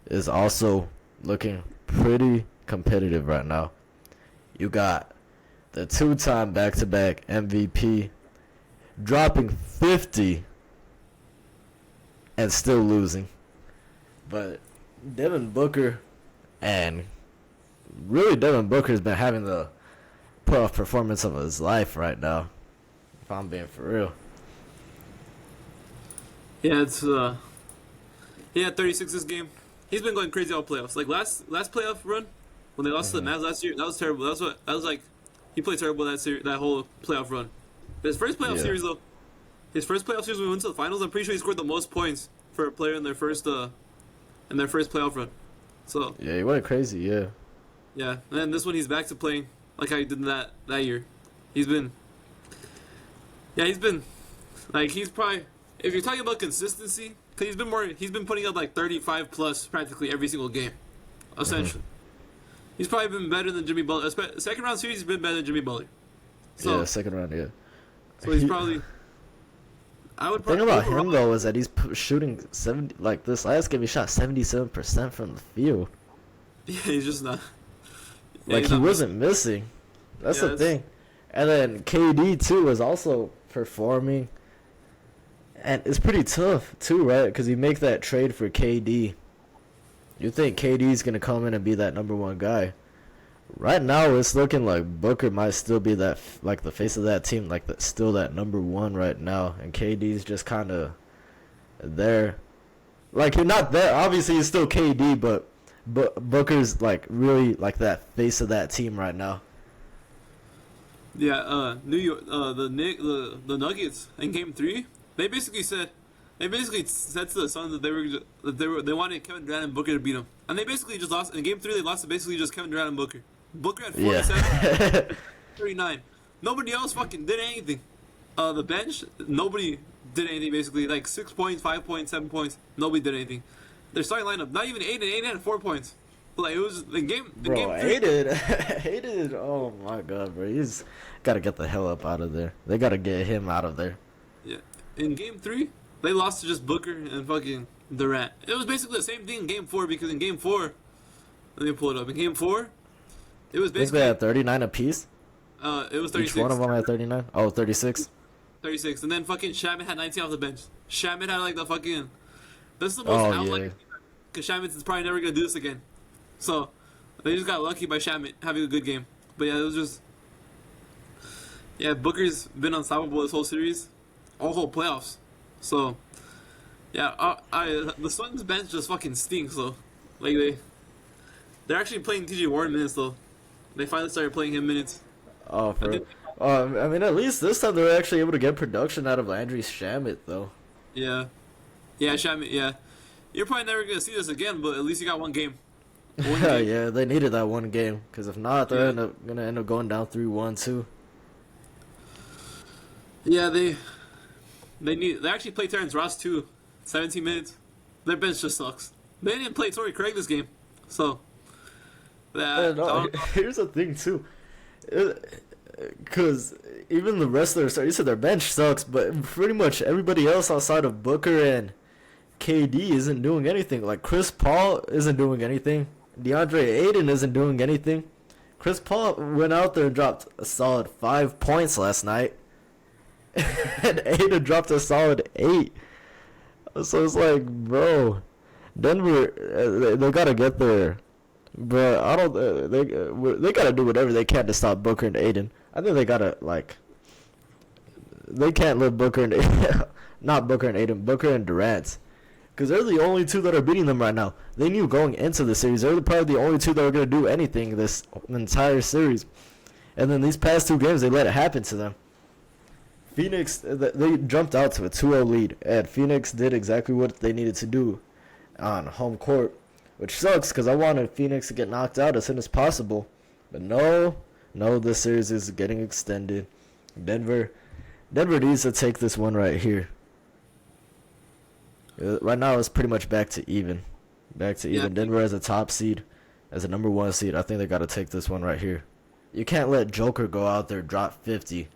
is also looking pretty competitive right now. You got the two-time back-to-back MVP dropping 50 and still losing. But Devin Booker and really Devin Booker's been having the playoff performance of his life right now, if I'm being for real. Yeah, it's he had 36 this game. He's been going crazy all playoffs. Like last playoff run when they lost to the Mavs last year, that was terrible. That was like he played terrible that whole playoff run. But his first playoff series though, when we went to the finals, I'm pretty sure he scored the most points for a player in their first playoff run. So Yeah, he went crazy, yeah. Yeah, and then this one he's back to playing like how he did that year. He's been, yeah, he's been like he's probably if you're talking about consistency, cause he's been putting up like 35 plus practically every single game, essentially. He's probably been better than Jimmy Butler. Second round series, he's been better than Jimmy Butler. So, Yeah, second round. Yeah. so he's probably. I would The thing probably about him though is that he's shooting 70. Like this last game, he shot 77% from the field. Yeah, he's just not. Yeah, Like he's he not wasn't missing. That's Yeah, the thing. And then KD too was also performing, and it's pretty tough too, right? Because you make that trade for KD. You think KD's gonna come in and be that number one guy? Right now, it's looking like Booker might still be that like the face of that team, like still that number one right now, and KD's just kind of there. Like you're not there. Obviously, he's still KD, but Booker's like really like that face of that team right now. Yeah, New York, the Nuggets in Game 3, they basically said to the Suns that they wanted Kevin Durant and Booker to beat them, and they basically just lost in Game 3. They lost to basically just Kevin Durant and Booker. Booker had 47, Yeah. 39. Nobody else fucking did anything. The bench, nobody did anything basically. Like 6 points, 5 points, 7 points. Nobody did anything. Their starting lineup, not even Aiden. Aiden had 4 points. Like it was the game. The Bro, game 3. Aiden, oh my god, bro, he's got to get the hell up out of there. They got to get him out of there. Yeah. In Game 3, they lost to just Booker and fucking Durant. It was basically the same thing in Game 4 because in Game 4, let me pull it up. In Game 4, it was I think they basically had 39 apiece. it was 36. Each one of them had 39. Oh, 36. 36, and then fucking Shamit had 19 off the bench. Shamit had like the fucking. This is the most Oh, outlier yeah. because Shamit is probably never gonna do this again. So they just got lucky by Shamit having a good game. But yeah, it was just. Yeah, Booker's been unstoppable this whole series, all whole playoffs. So, yeah, the Suns bench just fucking stinks though. Like they're actually playing TJ Warren minutes though. They finally started playing him minutes. Oh, I for think- I mean, at least this time they were actually able to get production out of Landry Shamet, though. Yeah, yeah, Shamit. Yeah, you're probably never gonna see this again, but at least you got one game. One game. Yeah, they needed that one game, because if not, they're Yeah. gonna end up going down 3-1 too. Yeah, they actually played Terrence Ross too, 17 minutes. Their bench just sucks. They didn't play Torrey Craig this game, so. And, here's the thing too, because even the rest of their, you said their bench sucks, but pretty much everybody else outside of Booker and KD isn't doing anything. Like Chris Paul isn't doing anything. DeAndre Ayton isn't doing anything. Chris Paul went out there and dropped a solid 5 points last night, and Ayton dropped a solid 8. So it's like, bro, Denver, they gotta get there. But I don't. They gotta do whatever they can to stop Booker and Aiden. I think they gotta they can't let Booker and not Booker and Aiden, Booker and Durant, because they're the only two that are beating them right now. They knew going into the series they're probably the only two that are gonna do anything this entire series, and then these past 2 games they let it happen to them. Phoenix, they jumped out to a 2-0 lead, and Phoenix did exactly what they needed to do on home court. Which sucks because I wanted Phoenix to get knocked out as soon as possible. But no, this series is getting extended. Denver needs to take this one right here. Right now it's pretty much back to even. Yeah. Denver as a top seed, as a number 1 seed. I think they got to take this one right here. You can't let Joker go out there drop 50.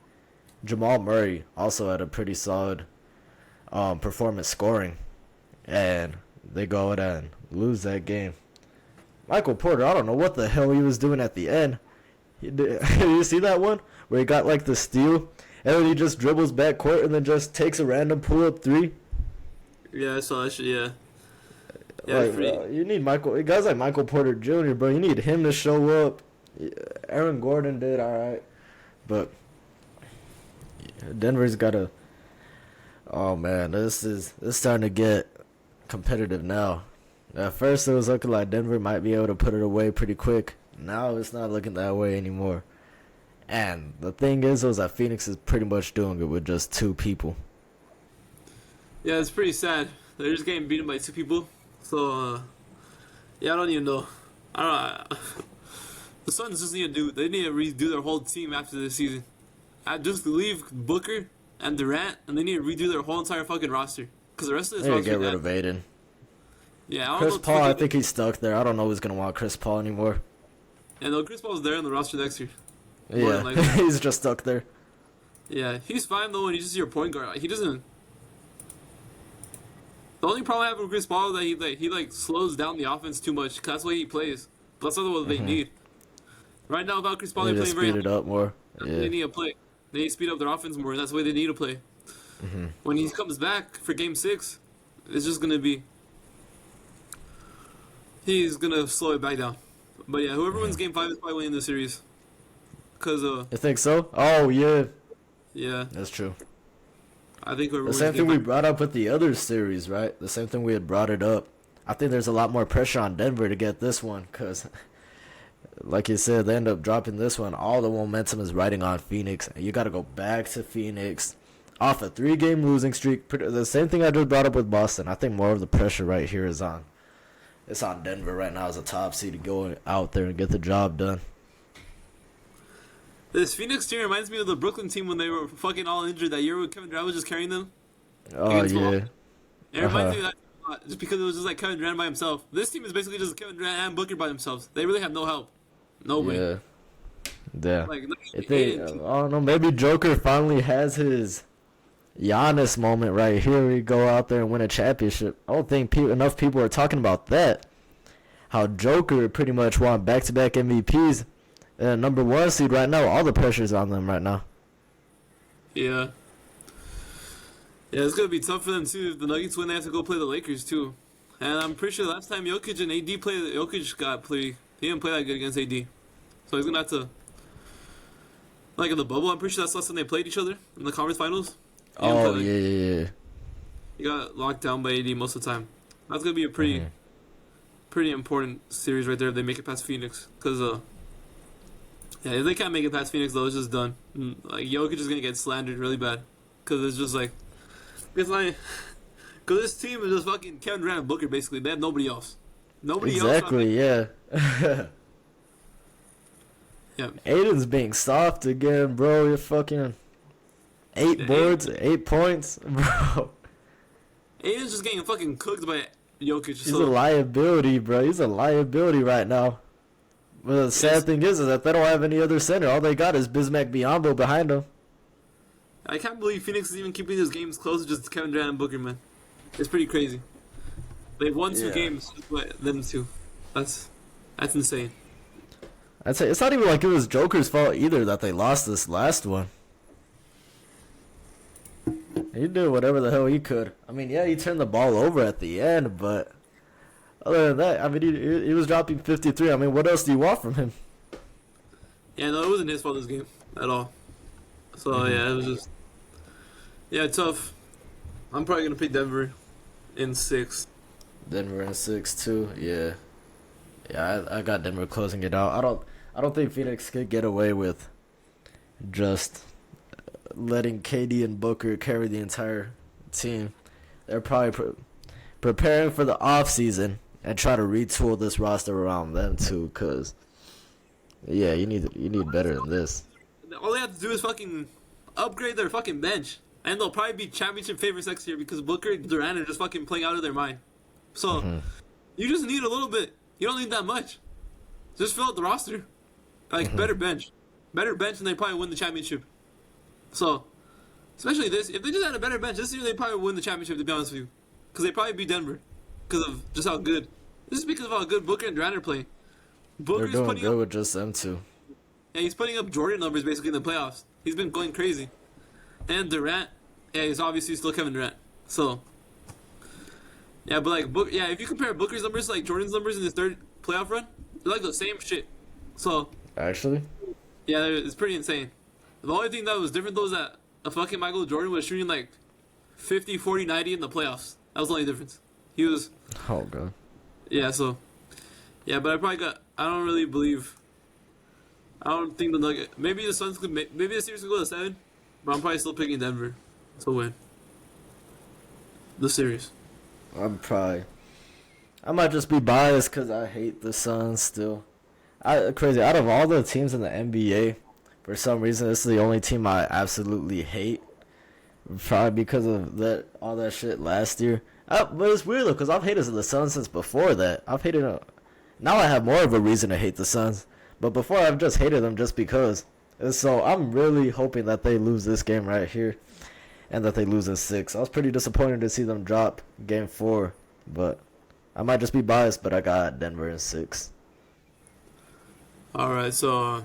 Jamal Murray also had a pretty solid performance scoring. And they go out and lose that game. Michael Porter, I don't know what the hell he was doing at the end. You see that one? Where he got like the steal, and then he just dribbles back court and then just takes a random pull-up 3? Yeah, I saw that shit, yeah. Yeah, Like, you need guys like Michael Porter Jr., bro. You need him to show up. Aaron Gordon did alright. But Denver's got to... Oh, man, this is starting to get competitive now. At first it was looking like Denver might be able to put it away pretty quick. Now it's not looking that way anymore. And the thing is that Phoenix is pretty much doing it with just 2 people. Yeah, it's pretty sad. They're just getting beaten by 2 people. So, yeah, I don't even know. I don't. The Suns just need to they need to redo their whole team after this season. Just leave Booker and Durant, and they need to redo their whole entire fucking roster. Because the rest of this They need to roster, get rid of Aiden. yeah, I don't Chris know Paul, I think he's stuck there. I don't know who's gonna want Chris Paul anymore. Yeah, no, Chris Paul's there on the roster next year. Yeah, he's just stuck there. Yeah, he's fine though, and he's just your point guard. Like, he doesn't. The only problem I have with Chris Paul is that he like slows down the offense too much. 'Cause that's the way he plays. But that's not what they need. Right now, without Chris Paul, They they're need to playing speed very. it up more. They Yeah. need to play. They need to speed up their offense more, and that's the way they need to play. When he comes back for Game 6, it's just gonna be. He's gonna slow it back down. But yeah, whoever wins Game 5 is probably winning the series. Cause You think so? Oh yeah, yeah, that's true. I think whoever The wins same Game thing we 5 brought up with the other series, right? The same thing we had brought it up. I think there's a lot more pressure on Denver to get this one because, like you said, they end up dropping this one. All the momentum is riding on Phoenix. You got to go back to Phoenix off a 3-game losing streak. The same thing I just brought up with Boston. I think more of the pressure right here is on. It's on Denver right now as a top seed to go out there and get the job done. This Phoenix team reminds me of the Brooklyn team when they were fucking all injured that year when Kevin Durant was just carrying them. Oh Against yeah. Milwaukee. It reminds me of that a lot, just because it was just like Kevin Durant by himself. This team is basically just Kevin Durant and Booker by themselves. They really have no help. Nobody. Yeah. Yeah. Like, I don't know. Maybe Joker finally has his Giannis moment right here. We go out there and win a championship. I don't think enough people are talking about that. How Joker pretty much won back-to-back MVPs. Number 1 seed right now. All the pressure's on them right now. Yeah. Yeah, it's gonna be tough for them too. If the Nuggets win, they have to go play the Lakers too. And I'm pretty sure last time Jokic and AD played, Jokic got play. He didn't play that good against AD, so he's gonna have to. Like in the bubble, I'm pretty sure that's the last time they played each other in the conference finals. Oh yeah. He got locked down by AD most of the time. That's gonna be a pretty important series right there if they make it past Phoenix. Cause yeah, if they can't make it past Phoenix though, it's just done. Like Jokic is gonna get slandered really bad. Cause it's just like, cause this team is just fucking Kevin Durant and Booker basically. They have nobody else. Nobody Exactly. else. Yeah. Yeah. Aiden's being soft again, bro. You're fucking 8 boards, 8 points, bro. Aiden's just getting fucking cooked by Jokic. He's a liability, bro. He's a liability right now. But the sad thing is that they don't have any other center. All they got is Bismack Biyombo behind them. I can't believe Phoenix is even keeping these games close. Just Kevin Durant and Booker, man. It's pretty crazy. They've won 2 games, but them 2. That's insane. I'd say it's not even like it was Joker's fault either that they lost this last one. He did whatever the hell he could. I mean, yeah, he turned the ball over at the end, but other than that, I mean, he was dropping 53. I mean, what else do you want from him? Yeah, no, it wasn't his fault this game at all. So yeah, it was just tough. I'm probably gonna pick Denver in 6. Denver in 6 too. Yeah, I got Denver closing it out. I don't think Phoenix could get away with just letting KD and Booker carry the entire team. They're probably preparing for the off season and try to retool this roster around them too. Cause yeah, you need better than this. All they have to do is fucking upgrade their fucking bench, and they'll probably be championship favorites next year because Booker and Durant are just fucking playing out of their mind. So you just need a little bit. You don't need that much. Just fill out the roster. Like better bench, and they probably win the championship. So, especially this, if they just had a better bench this year, they probably win the championship. To be honest with you, because they probably beat Denver because of just how good. This is because of how good Booker and Durant are playing. They're doing good with just them two. Yeah, he's putting up Jordan numbers basically in the playoffs. He's been going crazy. And Durant, yeah, he's obviously still Kevin Durant. So, yeah, but like, if you compare Booker's numbers to like Jordan's numbers in his 3rd playoff run, they're like the same shit. So, Actually, yeah, it's pretty insane. The only thing that was different though is that a fucking Michael Jordan was shooting like 50, 40, 90 in the playoffs. That was the only difference. He was. oh god. Yeah, so. Yeah, but I don't really believe. I don't think the Nuggets. Maybe the Suns could. Maybe the series could go to 7, but I'm probably still picking Denver to win the series. I might just be biased because I hate the Suns still. Crazy. Out of all the teams in the NBA, for some reason, this is the only team I absolutely hate. Probably because of all that shit last year. But it's weird though, because I've hated the Suns since before that. I've hated them. Now I have more of a reason to hate the Suns. But before I've just hated them just because. And so I'm really hoping that they lose this game right here, and that they lose in 6. I was pretty disappointed to see them drop game 4, but I might just be biased. But I got Denver in 6. All right, so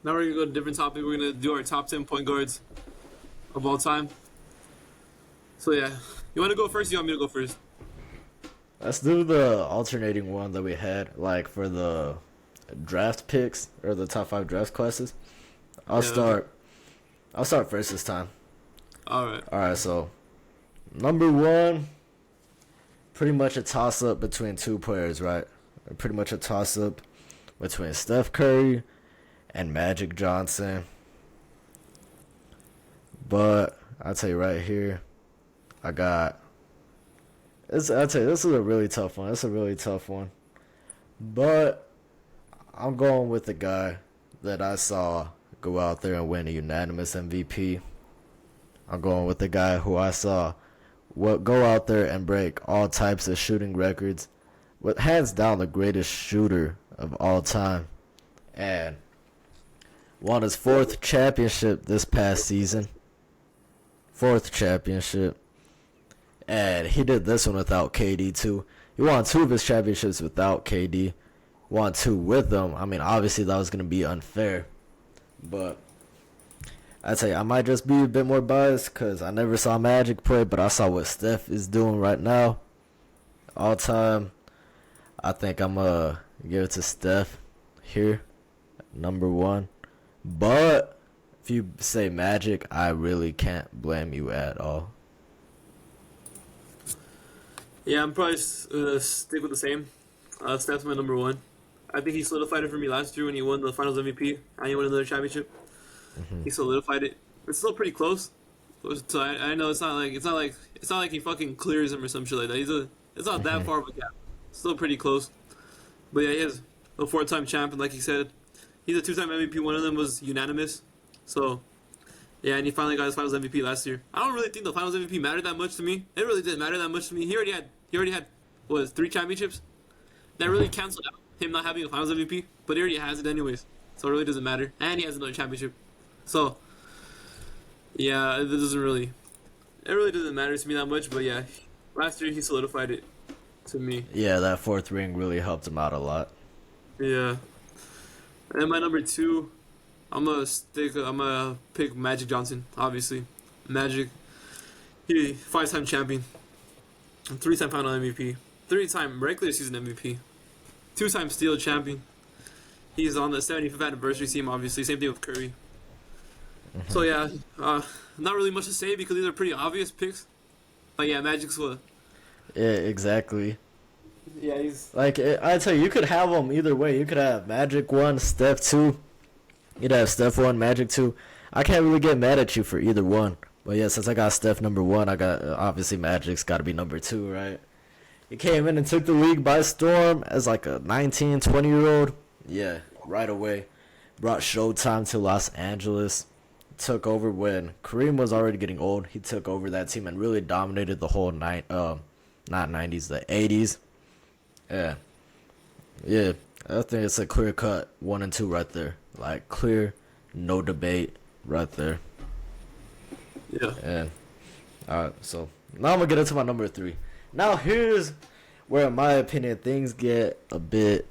now we're gonna go to a different topic. We're gonna do our top 10 point guards of all time. So yeah, you want to go first? Or you want me to go first? Let's do the alternating one that we had, like for the draft picks or the top 5 draft classes. I'll start first this time. All right. All right. So number 1, pretty much a toss up between 2 players, right? Pretty much a toss up between Steph Curry and Magic Johnson. But I'll tell you right here, I'll tell you, this is a really tough one. It's a really tough one. But I'm going with the guy that I saw go out there and win a unanimous MVP. I'm going with the guy who I saw go out there and break all types of shooting records. With hands down the greatest shooter of all time. And won his 4th championship this past season. 4th championship. And he did this one without KD too. He won 2 of his championships without KD. Won 2 with them. I mean, obviously that was going to be unfair. But I'd say I might just be a bit more biased because I never saw Magic play, but I saw what Steph is doing right now. All time. I think I'm going to give it to Steph here. Number 1. But if you say Magic, I really can't blame you at all. Yeah, I'm probably gonna stick with the same. Steph's my number 1. I think he solidified it for me last year when he won the Finals MVP and he won another championship. He solidified it. It's still pretty close. So I know it's not like he fucking clears him or some shit like that. It's not that far of a gap. Still pretty close. But yeah, he is a 4-time champion, like he said. He's a 2-time MVP. One of them was unanimous. So yeah, and he finally got his Finals MVP last year. I don't really think the Finals MVP mattered that much to me. It really didn't matter that much to me. He already had 3 championships. That really canceled out him not having a Finals MVP, but he already has it anyways. So it really doesn't matter. And he has another championship. So yeah, it really doesn't matter to me that much, but yeah, last year he solidified it to me. Yeah, that 4th ring really helped him out a lot. Yeah. And my number 2, I'm gonna pick Magic Johnson, obviously. Magic, he 5-time champion, 3-time final MVP, 3-time regular season MVP, 2-time steal champion. He's on the 75th anniversary team, obviously. Same thing with Curry. So yeah, not really much to say because these are pretty obvious picks. But yeah, Magic's what. Yeah, exactly. Yeah, he's like I tell you, you could have them either way. You could have Magic 1, Steph 2. You'd have Steph 1, Magic 2. I can't really get mad at you for either one. But yeah, since I got Steph number 1, I got obviously Magic's got to be number 2, right? He came in and took the league by storm as like a 19, 20-year-old. Yeah, right away. Brought Showtime to Los Angeles. Took over when Kareem was already getting old. He took over that team and really dominated the whole not 90s, the 80s. Yeah, I think it's a clear cut 1 and 2 right there. Like clear, no debate right there. yeah. And alright, so now I'm gonna get into my number 3. Now here's where, in my opinion, things get a bit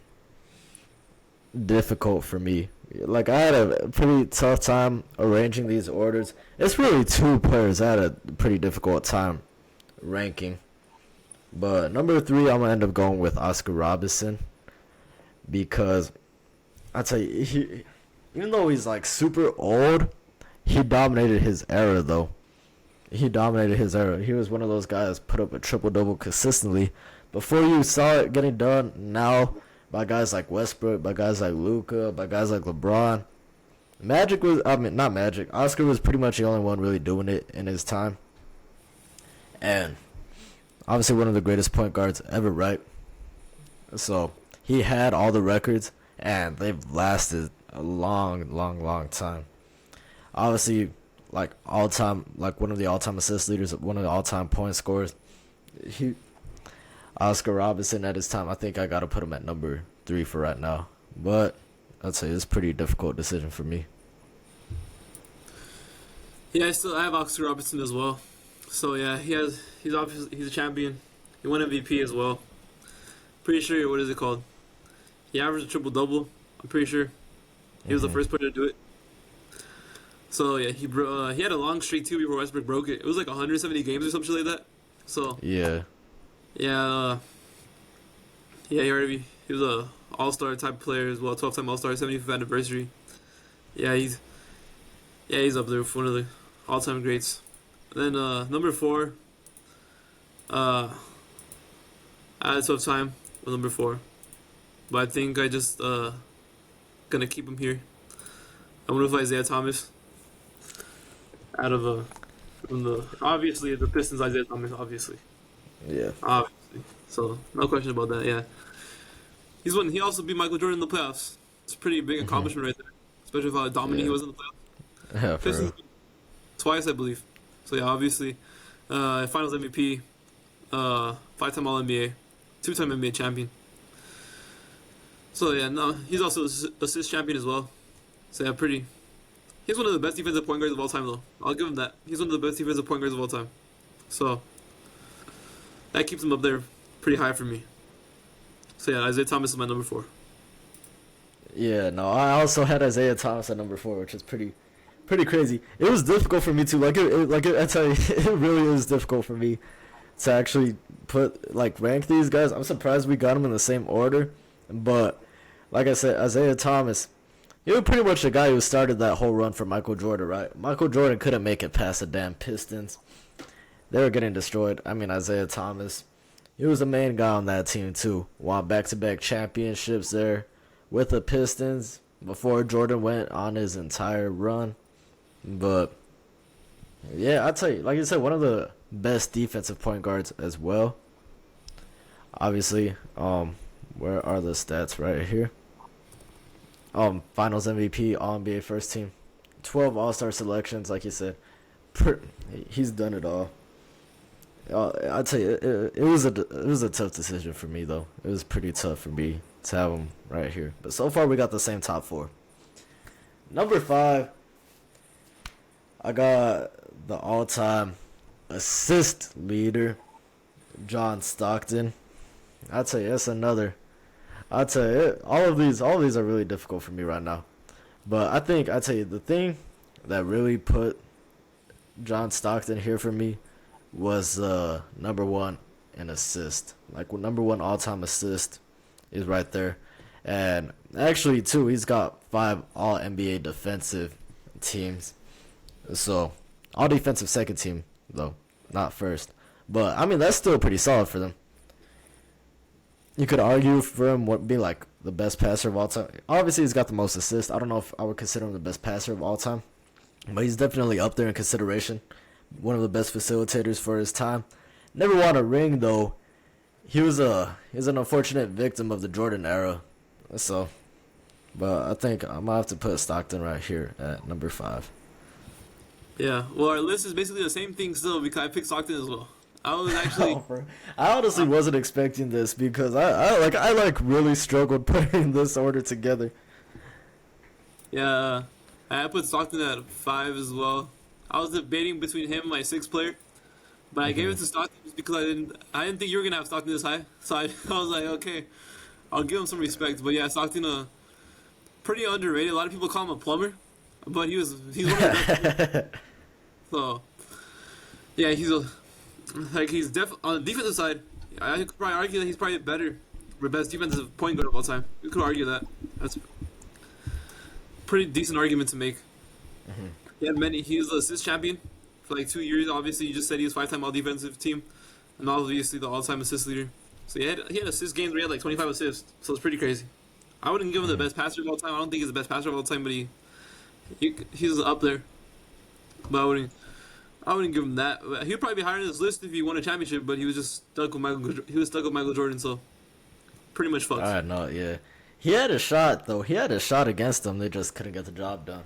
difficult for me. Like, I had a pretty tough time arranging these orders. It's really 2 players I had a pretty difficult time ranking. But number 3, I'm gonna end up going with Oscar Robertson, because I tell you, even though he's like super old, he dominated his era though. He dominated his era. He was one of those guys put up a triple-double consistently. Before you saw it getting done, now by guys like Westbrook, by guys like Luka, by guys like LeBron. Oscar was pretty much the only one really doing it in his time. And obviously one of the greatest point guards ever, right? So he had all the records, and they've lasted a long, long, long time. Obviously, like all time, like one of the all time assist leaders, one of the all time point scorers. He, Oscar Robinson at his time, I think I gotta put him at number 3 for right now. But I'd say it's a pretty difficult decision for me. Yeah, I have Oscar Robertson as well. So yeah, he's obviously he's a champion. He won MVP as well. Pretty sure what is it called? He averaged a triple double. I'm pretty sure he was the first player to do it. So yeah, he had a long streak too before Westbrook broke it. It was like 170 games or something like that. So Yeah. yeah, he was a All-Star type player as well. 12-time All-Star, 75th anniversary. Yeah, he's up there with one of the all-time greats. Then number 4, I had a tough time with number 4, but I think I just gonna keep him here. I went with Isaiah Thomas. Out of from the obviously the Pistons, Isaiah Thomas, obviously. Yeah. Obviously. So no question about that. Yeah, he also beat Michael Jordan in the playoffs. It's a pretty big accomplishment right there, especially with how dominant he was in the playoffs. Yeah, for Pistons real. twice, I believe. So yeah, obviously, Finals MVP, 5-time All NBA, 2-time NBA champion. So yeah, no, he's also assist champion as well. So yeah, pretty. He's one of the best defensive point guards of all time, though. I'll give him that. He's one of the best defensive point guards of all time. So that keeps him up there pretty high for me. So yeah, Isaiah Thomas is my number 4. Yeah, no, I also had Isaiah Thomas at number 4, which is pretty crazy. It was difficult for me too. I tell you, it really is difficult for me to actually rank these guys. I'm surprised we got them in the same order, but like I said, Isaiah Thomas, he was pretty much the guy who started that whole run for Michael Jordan, right? Michael Jordan couldn't make it past the damn Pistons. They were getting destroyed. I mean, Isaiah Thomas, he was the main guy on that team too. Won back-to-back championships there with the Pistons before Jordan went on his entire run. But yeah, I'll tell you, like you said, one of the best defensive point guards as well. Obviously, where are the stats right here? Finals MVP, All NBA first team, 12 All-Star selections, like you said. He's done it all. I'll tell you, it was a tough decision for me though. It was pretty tough for me to have him right here. But so far we got the same top 4. Number 5, I got the all-time assist leader, John Stockton. I'll tell you, that's another. I'll tell you, all of these are really difficult for me right now. But I tell you, the thing that really put John Stockton here for me was number 1 in assist. Like number 1 all-time assist is right there. And actually, too, he's got 5 All-NBA defensive teams. So, all defensive second team, though, not first. But, I mean, that's still pretty solid for them. You could argue for him what be like the best passer of all time. Obviously, he's got the most assists. I don't know if I would consider him the best passer of all time, but he's definitely up there in consideration. One of the best facilitators for his time. Never won a ring though. He was an unfortunate victim of the Jordan era. So, but I think I'm gonna have to put Stockton right here at number 5. Yeah, well, our list is basically the same thing still because I picked Stockton as well. I was actually. I honestly wasn't expecting this because I really struggled putting this order together. Yeah, I put Stockton at 5 as well. I was debating between him and my 6th player, but I gave it to Stockton just because I didn't think you were gonna have Stockton this high. So I was like, okay, I'll give him some respect. But yeah, Stockton, pretty underrated. A lot of people call him a plumber, but he's one of the best. So yeah, he's on the defensive side. I could probably argue that he's probably better, the best defensive point guard of all time. You could argue that. That's a pretty decent argument to make. He was the assist champion for like 2 years. Obviously, you just said he was 5-time all defensive team, and obviously the all-time assist leader. So he had assist games where he had like 25 assists. So it's pretty crazy. I wouldn't give him the best passer of all time. I don't think he's the best passer of all time, but he's up there. But I wouldn't give him that. He'd probably be higher on this list if he won a championship, but he was just stuck with Michael. He was stuck with Michael Jordan, so pretty much fucked. All right, no, yeah, He had a shot though. He had a shot against them. They just couldn't get the job done.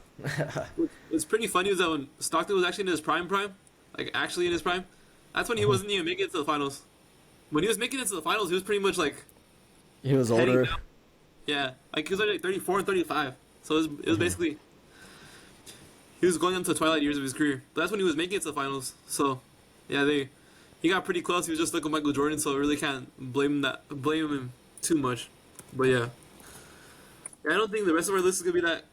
What's pretty funny is that when Stockton was actually in his prime, like actually in his prime, that's when he wasn't even making it to the finals. When he was making it to the finals, he was pretty much like He was heading older. down. Yeah, like he was like 34 and 35. So it was basically he was going into the twilight years of his career. But that's when he was making it to the finals. So yeah, he got pretty close. He was just like Michael Jordan, so I really can't blame him too much. But yeah. I don't think the rest of our list is gonna be that.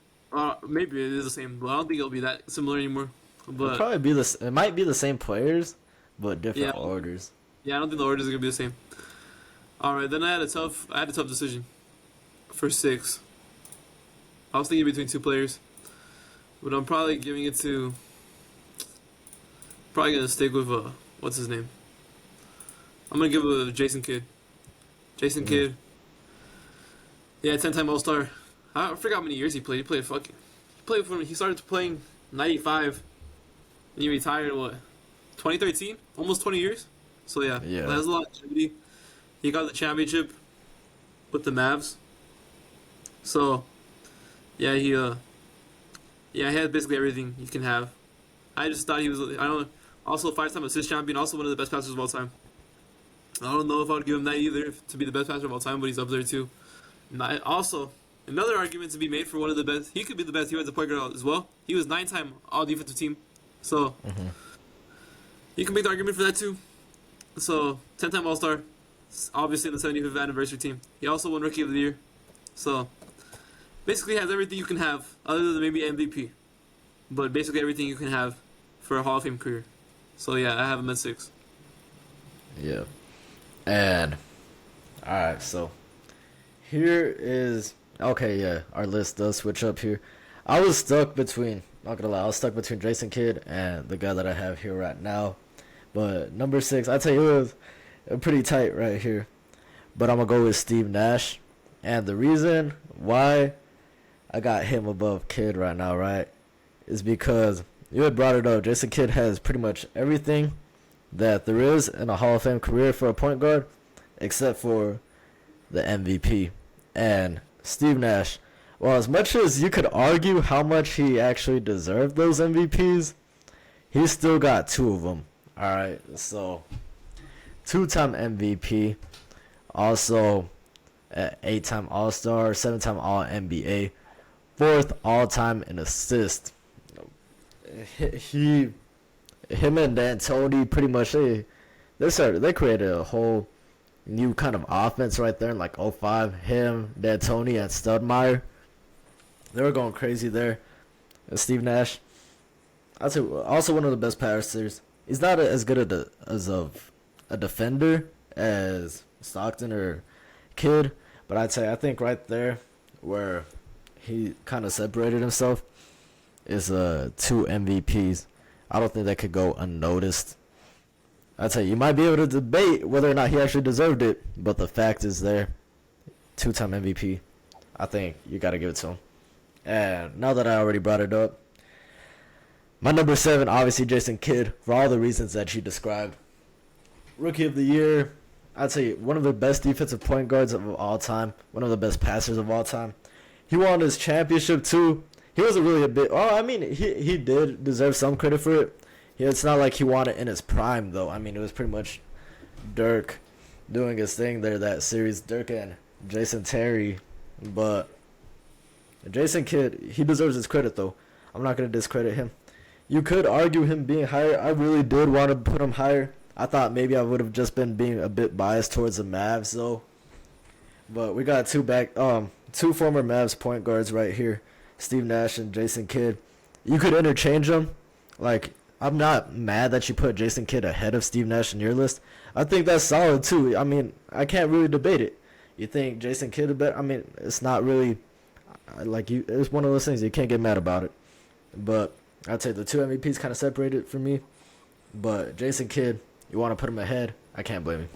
Maybe it is the same, but I don't think it'll be that similar anymore. It'll But probably be this. It might be the same players, but different yeah, orders. yeah, I don't think the orders are gonna be the same. All right, then I had a tough decision for 6. I was thinking between 2 players, but I'm probably giving it to. Probably gonna stick with what's his name? I'm gonna give it to Jason Kidd. Jason Kidd. Yeah, 10-time All-Star. I forgot how many years he played. He played fucking. He started playing 95, and he retired what? 2013, almost 20 years. So yeah, Yeah. that's a lot of activity. He got the championship with the Mavs. So yeah, he had basically everything you can have. I just thought he was. I don't know. Also, 5-time assist champion. Also one of the best passers of all time. I don't know if I would give him that either to be the best passer of all time, but he's up there too. Also, another argument to be made for one of the best. He could be the best. He was a point guard as well. He was 9-time All Defensive Team, so you can make the argument for that too. So 10-time All Star, obviously in the 75th anniversary team. He also won Rookie of the Year, so basically has everything you can have, other than maybe MVP, but basically everything you can have for a Hall of Fame career. So yeah, I have him at 6. Yeah. And all right, so here is okay. Yeah, our list does switch up here. I was stuck between. Not gonna lie, I was stuck between Jason Kidd and the guy that I have here right now. But number 6, I tell you, it was pretty tight right here. But I'm gonna go with Steve Nash, and the reason why I got him above Kidd right now, right, is because you had brought it up. Jason Kidd has pretty much everything that there is in a Hall of Fame career for a point guard, except for the MVP. And Steve Nash, well, as much as you could argue how much he actually deserved those MVPs, he still got 2 of them. All right, so 2-time MVP, also 8-time All-Star, 7-time All-NBA, 4th all-time in assist. Him and D'Antoni pretty much they created a whole new kind of offense right there in like '05. Him, D'Antoni, and Studmeyer, they were going crazy there. And Steve Nash, I'd say also one of the best passers. He's not as good as a defender as Stockton or Kidd, but I think right there where he kind of separated himself is 2 MVPs. I don't think that could go unnoticed. I'd say you might be able to debate whether or not he actually deserved it, but the fact is there. 2-time MVP. I think you got to give it to him. And now that I already brought it up, my number 7, obviously Jason Kidd, for all the reasons that you described. Rookie of the Year, I'd say one of the best defensive point guards of all time, one of the best passers of all time. He won his championship too. He wasn't really a bit. Oh, I mean, he did deserve some credit for it. It's not like he won it in his prime, though. I mean, it was pretty much Dirk doing his thing there that series. Dirk and Jason Terry. But Jason Kidd, he deserves his credit, though. I'm not going to discredit him. You could argue him being higher. I really did want to put him higher. I thought maybe I would have just been being a bit biased towards the Mavs, though. But we got 2 former Mavs point guards right here. Steve Nash and Jason Kidd. You could interchange them. Like, I'm not mad that you put Jason Kidd ahead of Steve Nash in your list. I think that's solid too. I mean, I can't really debate it. You think Jason Kidd a bit? I mean, it's not really like you. It's one of those things you can't get mad about it. But I'd say the 2 MVPs kind of separated for me. But Jason Kidd, you want to put him ahead? I can't blame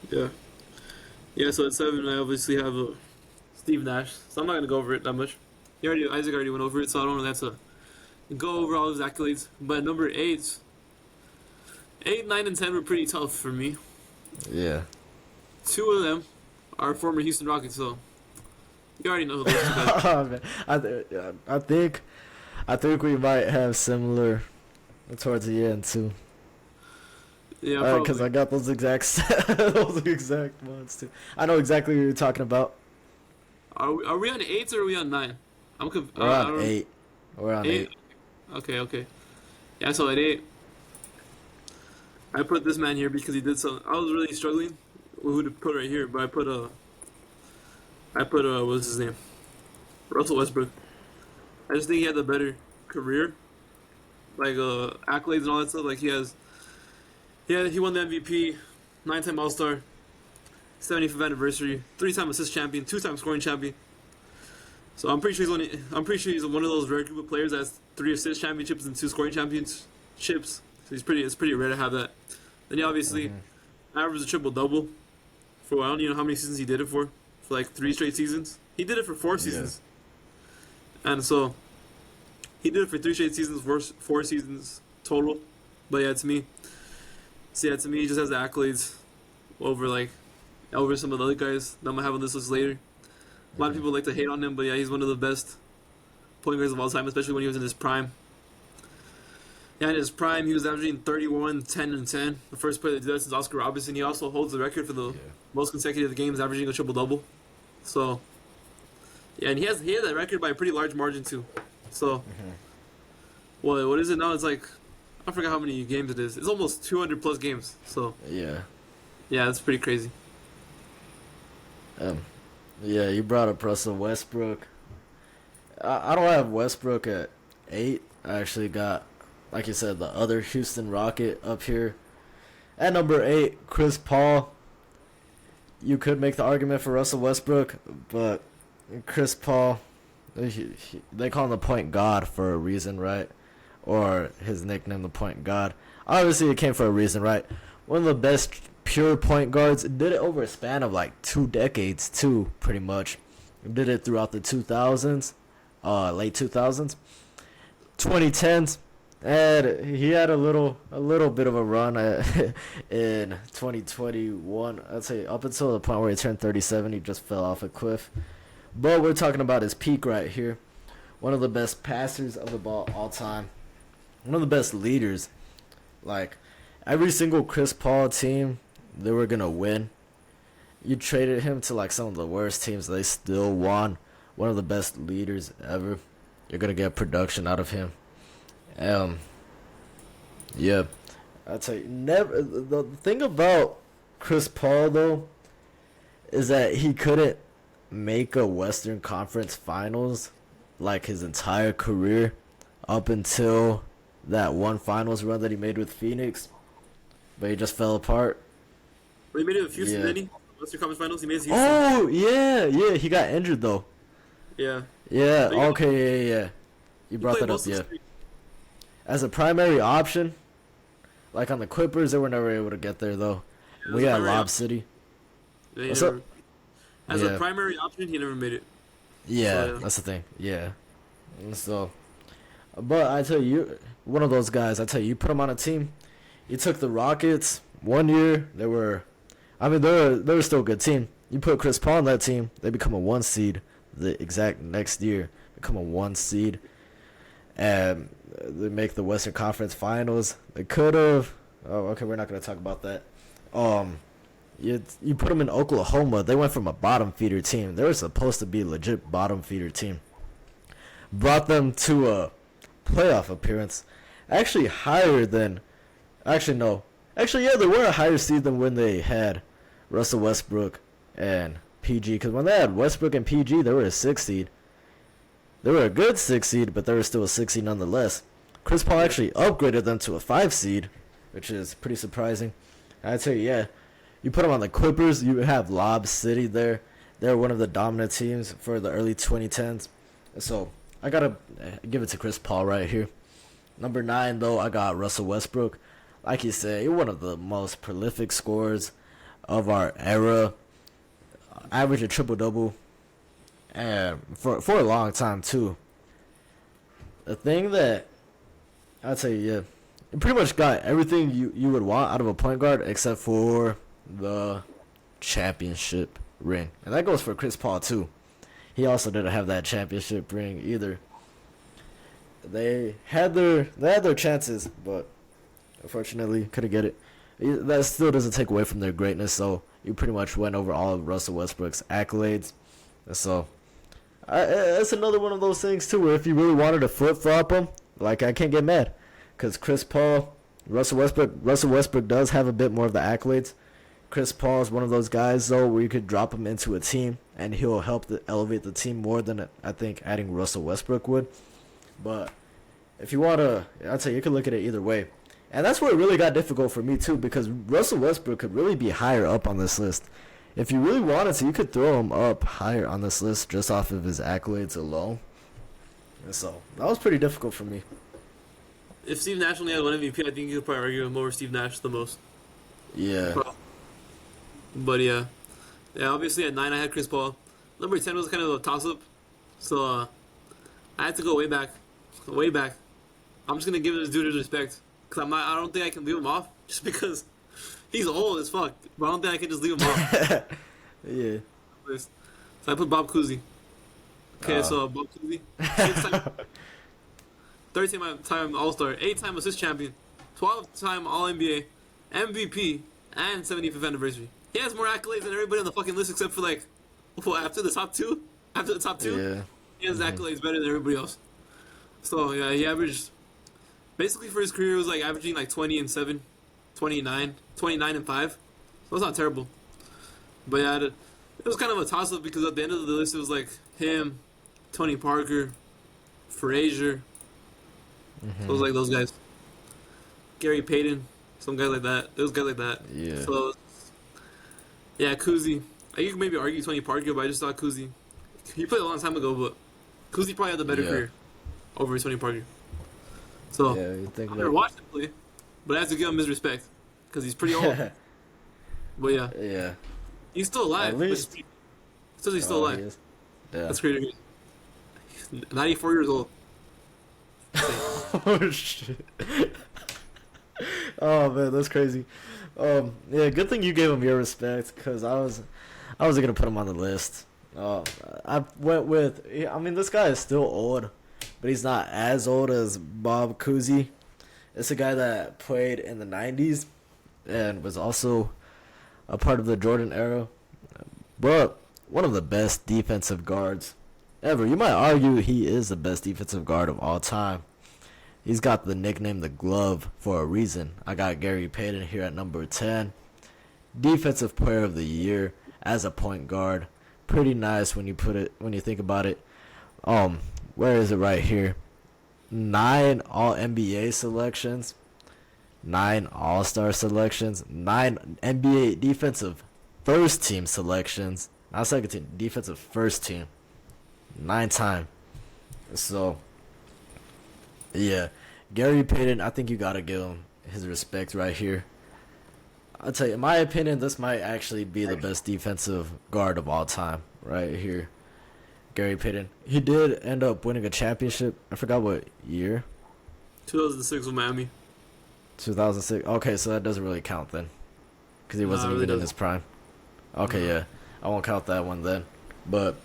you. Yeah. So at 7, I obviously have Steve Nash. So I'm not gonna go over it that much. Isaac already went over it, so I don't really have to go over all his accolades. But number 8, 9, and 10 were pretty tough for me. Yeah. 2 of them are former Houston Rockets, so You already know who those two guys are. Oh, man. I think we might have similar towards the end too. Yeah, Because probably. I got those those exact ones too. I know exactly what you're talking about. Are we on 8 or are we on 9? We're I on don't, eight. We're on 8? eight. Okay, okay. Yeah, so at 8, I put this man here because he did something. I was really struggling with who to put right here, but what's his name? Russell Westbrook. I just think he had the better career, like accolades and all that stuff. Like he won the MVP, 9-time All Star, 75th anniversary, 3-time assist champion, 2-time scoring champion. So I'm pretty sure he's one of those rare group of players that has 3 assist championships and 2 scoring championships. So it's pretty rare to have that. Then he obviously averaged a triple double for I don't even know how many seasons he did it for like 3 straight seasons. He did it for 4 seasons, and so he did it for 3 straight seasons, 4 seasons total. But yeah, to me, he just has the accolades over some of the other guys that I'm gonna have on this list later. A lot of people like to hate on him, but yeah, he's one of the best point guards of all time, especially when he was in his prime. Yeah, in his prime, he was averaging 31, 10, and 10. The first player to do that since Oscar Robertson. He also holds the record for the most consecutive games averaging a triple double. So, yeah, and he had that record by a pretty large margin too. So, what is it now? It's like I forgot how many games it is. It's almost 200 plus games. So, Yeah. yeah, that's pretty crazy. Um. Yeah, you brought up Russell Westbrook. I don't have Westbrook at 8. I actually got, like you said, the other Houston Rocket up here. At number 8, Chris Paul. You could make the argument for Russell Westbrook, but Chris Paul, they call him the point god for a reason, right? Or his nickname, the point god. Obviously, it came for a reason, right? One of the best pure point guards. Did it over a span of like 2 decades, too, pretty much. Did it throughout the 2000s, late 2000s, 2010s. And he had a little bit of a run in 2021. I'd say up until the point where he turned 37, he just fell off a cliff. But we're talking about his peak right here. One of the best passers of the ball all time. One of the best leaders. Like, every single Chris Paul team, they were going to win. You traded him to, like, some of the worst teams. They still won. One of the best leaders ever. You're going to get production out of him. Yeah, I'll tell you, the thing about Chris Paul though is that he couldn't make a Western Conference Finals like his entire career up until that one Finals run that he made with Phoenix, but he just fell apart. Well, he made it with Houston, Yeah. didn't he? Western Conference Finals. He made it with Houston. Oh yeah, he got injured though. Yeah. Yeah, But he got- okay, yeah. You he brought played that up, most of yeah. the streak. As a primary option, like on the Clippers, they were never able to get there though. As We a got primary Lob option, City. he What's never- up? As Yeah. a primary option, he never made it. Yeah, So, yeah. that's the thing. Yeah. And so, but I tell you, one of those guys, I tell you put him on a team. You took the Rockets one year. They were still a good team. You put Chris Paul on that team, they become a 1 seed. The exact next year, become a 1 seed, and they make the Western Conference Finals. They could have. Oh, okay, we're not gonna talk about that. You put them in Oklahoma. They went from a bottom feeder team. They were supposed to be a legit bottom feeder team. Brought them to a playoff appearance. Actually higher than. Actually no. Actually yeah, they were a higher seed than when they had Russell Westbrook and PG. Because when they had Westbrook and PG, they were a 6 seed. They were a good 6 seed, but they were still a 6 seed nonetheless. Chris Paul actually upgraded them to a 5 seed, which is pretty surprising. I'd say, yeah, you put them on the Clippers, you have Lob City there. They're one of the dominant teams for the early 2010s. So I got to give it to Chris Paul right here. Number 9, though, I got Russell Westbrook. Like you said, you're one of the most prolific scorers of our era. Average a triple-double. And for a long time, too. The thing that I'd say, yeah, you pretty much got everything you would want out of a point guard except for the championship ring. And that goes for Chris Paul, too. he also didn't have that championship ring either. They had their chances, but unfortunately couldn't get it. That still doesn't take away from their greatness. So you pretty much went over all of Russell Westbrook's accolades. So it's another one of those things too, where if you really wanted to flip flop them, like I can't get mad, because Chris Paul, Russell Westbrook does have a bit more of the accolades. Chris Paul is one of those guys though where you could drop him into a team and he'll help elevate the team more than I think adding Russell Westbrook would. But if you want to, I'd say you could look at it either way. And that's where it really got difficult for me too, because Russell Westbrook could really be higher up on this list. If you really wanted to, you could throw him up higher on this list just off of his accolades alone. And so that was pretty difficult for me. If Steve Nash only had one MVP, I think you could probably argue him over Steve Nash the most. Yeah. But yeah, obviously at 9 I had Chris Paul. Number 10 was kind of a toss-up, so I had to go way back. I'm just gonna give this dude his respect, because I don't think I can leave him off, just because he's old as fuck, but I don't think I can just leave him off. Yeah. So I put Bob Cousy. Okay, so Bob Cousy, 13-time All-Star, 8-time assist champion, 12-time All-NBA, MVP, and 75th anniversary. He has more accolades than everybody on the fucking list except for after the top two. After the top two, Yeah. he has accolades better than everybody else. So yeah, he averaged basically for his career it was like averaging like 20-7, 29 and 5. So that's not terrible. But yeah, it was kind of a toss up because at the end of the list it was like him, Tony Parker, Frazier. So it was like those guys. Gary Payton, some guys like that. Those guys like that. Yeah. So yeah, Cousy. You could maybe argue Tony Parker, but I just thought Cousy. He played a long time ago, but Cousy probably had the better career over Tony Parker. So Yeah, you think I never watched him play, but I have to give him his respect because he's pretty old. But yeah, Yeah. he's still alive. At least. Says he's still He alive. is. Yeah. That's crazy. He's 94 years old. Oh shit. Oh man, that's crazy. Yeah, good thing you gave him your respect, because I wasn't gonna put him on the list. I went with. I mean, this guy is still old, but he's not as old as Bob Cousy. It's a guy that played in the '90s and was also a part of the Jordan era, but one of the best defensive guards ever. You might argue he is the best defensive guard of all time. He's got the nickname the Glove for a reason. I got Gary Payton here at number 10. Defensive Player of the Year as a point guard. Pretty nice when you think about it. Where is it right here? 9 All-NBA selections, 9 All-Star selections, 9 NBA defensive first team selections. Not second team, defensive first team. 9 times. So yeah, Gary Payton, I think you gotta give him his respect right here. I'll tell you, in my opinion, this might actually be the best defensive guard of all time right here. Gary Payton. He did end up winning a championship. I forgot what year. 2006 with Miami. 2006. Okay, so that doesn't really count then, because he wasn't really even in doesn't. his prime. Okay, yeah, I won't count that one then. But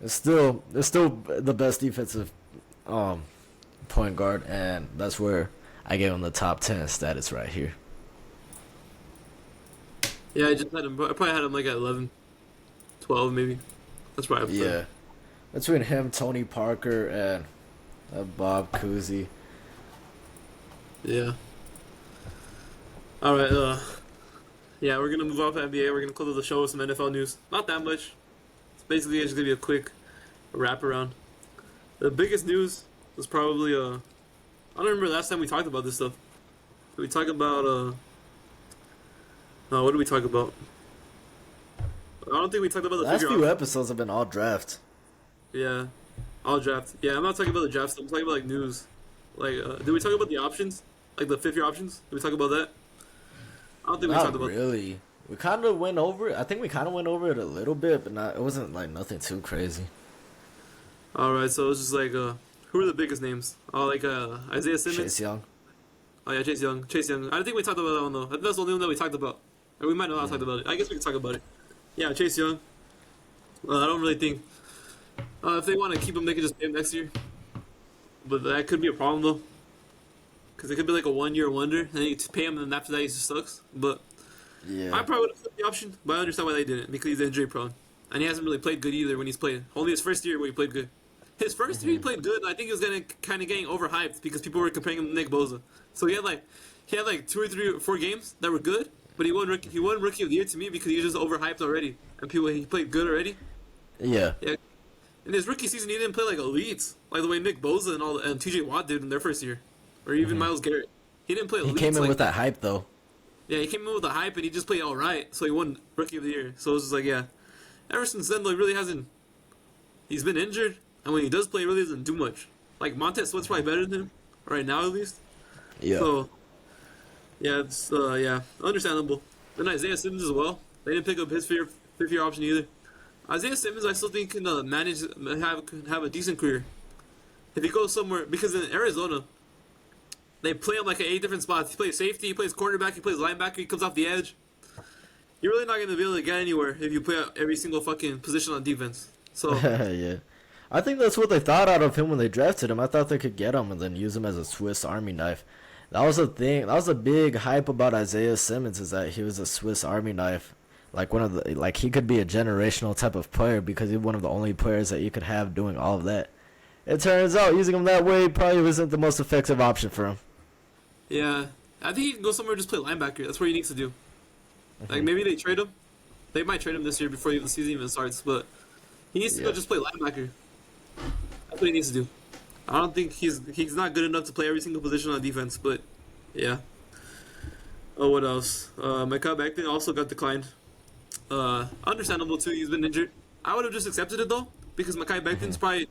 it's still the best defensive point guard, and that's where I gave him the top 10 status right here. Yeah, I just had him. I probably had him like at 11, 12 maybe. That's probably Yeah, between him, Tony Parker, and Bob Cousy. Yeah. All right. Yeah, we're gonna move off NBA. We're gonna close the show with some NFL news. Not that much. It's basically just gonna be a quick wrap around. The biggest news was probably I don't remember last time we talked about this stuff. Did we talk about no, what did we talk about? I don't think we talked about the Last figure few option. episodes have been all draft. Yeah, all draft. Yeah, I'm not talking about the draft stuff. I'm talking about like news. Like, did we talk about the options? Like the 5th-year options? Did we talk about that? I don't think we Not talked about. really. We kind of went over it. I think we kind of went over it a little bit, but it wasn't like nothing too crazy. All right, so it's just like who are the biggest names? Oh, like Isaiah Simmons. Chase Young. Oh yeah, Chase Young. I don't think we talked about that one though. I think that's the only one that we talked about. Or we might not have talked about it. I guess we could talk about it. Yeah, Chase Young. Well, I don't really think. If they want to keep him, they could just pay him next year. But that could be a problem though, because it could be like a 1 year wonder, and then you pay him, and then after that he just sucks. But Yeah. I probably would have took the option, but I understand why they didn't, because he's injury prone, and he hasn't really played good either when he's played. Only his first year where he played good. His first year he played good, and I think he was kind of getting overhyped because people were comparing him to Nick Bosa. So he had like 2 or 3 or 4 games that were good, but he won rookie of the year to me because he was just overhyped already, and he played good already. Yeah. Yeah. In his rookie season, he didn't play like elites, like the way Nick Bosa and T.J. Watt did in their first year, or even Myles Garrett. He didn't play elites. He came in like with that hype though. Yeah, he came in with the hype, and he just played all right, so he won rookie of the year. So it was just like, yeah. Ever since then, though, he really hasn't. He's been injured, and when he does play, he really doesn't do much. Like Montez Sweat's probably better than him right now, at least. Yeah. So yeah, it's understandable. Then Isaiah Simmons as well. They didn't pick up his fifth year option either. Isaiah Simmons, I still think can have a decent career if he goes somewhere, because in Arizona they play him like at 8 different spots. He plays safety, he plays cornerback, he plays linebacker, he comes off the edge. You're really not going to be able to get anywhere if you play every single fucking position on defense. So Yeah. I think that's what they thought out of him when they drafted him. I thought they could get him and then use him as a Swiss Army knife. That was the thing. That was the big hype about Isaiah Simmons, is that he was a Swiss Army knife. Like he could be a generational type of player because he's one of the only players that you could have doing all of that. It turns out using him that way probably wasn't the most effective option for him. yeah, I think he can go somewhere and just play linebacker. That's what he needs to do. Like maybe they trade him. They might trade him this year before the season even starts, but he needs to go just play linebacker. That's what he needs to do. I don't think he's not good enough to play every single position on defense, but yeah. Oh, what else? Micah Becton also got declined. Understandable too. He's been injured. I would have just accepted it though, because Mekhi Becton's probably,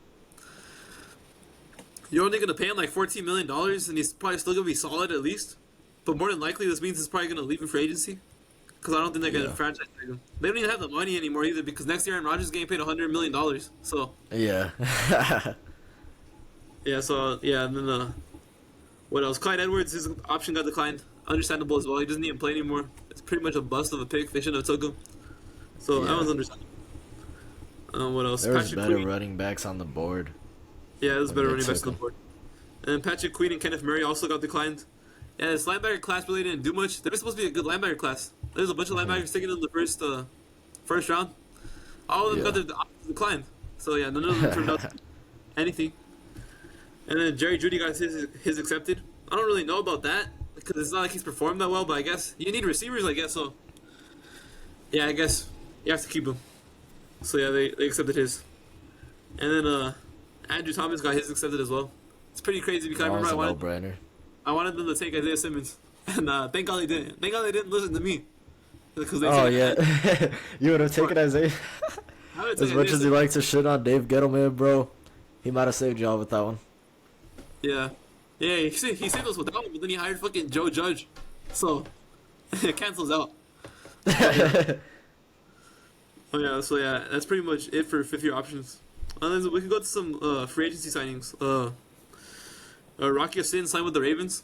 you're only gonna pay him like $14 million, and he's probably still gonna be solid at least. But more than likely, this means he's probably gonna leave in free agency, because I don't think they're gonna franchise tag him. They don't even have the money anymore either, because next year Aaron Rodgers is getting paid $100 million. So Yeah. yeah, so yeah, and then what else? Clyde Edwards, his option got declined. Understandable as well. He doesn't even play anymore. It's pretty much a bust of a pick. They shouldn't have took him. So that was understandable. What else? There was Patrick better Queen. running backs on the board. Yeah, there's better they running backs took on the board. And Patrick Queen and Kenneth Murray also got declined. Yeah, this linebacker class really didn't do much. There was supposed to be a good linebacker class. There's a bunch of linebackers taken in the first round. All of them got their options declined. So yeah, none of them turned out to be anything. And then Jerry Jeudy got his accepted. I don't really know about that, because it's not like he's performed that well, but I guess you need receivers, I guess, so yeah, I guess you have to keep him. So yeah, they accepted his. And then Andrew Thomas got his accepted as well. It's pretty crazy, because I remember no-brainer. I wanted them to take Isaiah Simmons, and thank God they didn't. Thank God they didn't listen to me. Because Yeah. You would have taken Isaiah. As much as you like to shit on Dave Gettleman, bro, he might have saved y'all with that one. Yeah. Yeah, he saved us with that one, but then he hired fucking Joe Judge. So, it cancels out. So yeah, that's pretty much it for fifth year options. And then we can go to some free agency signings. Rocky Sin signed with the Ravens.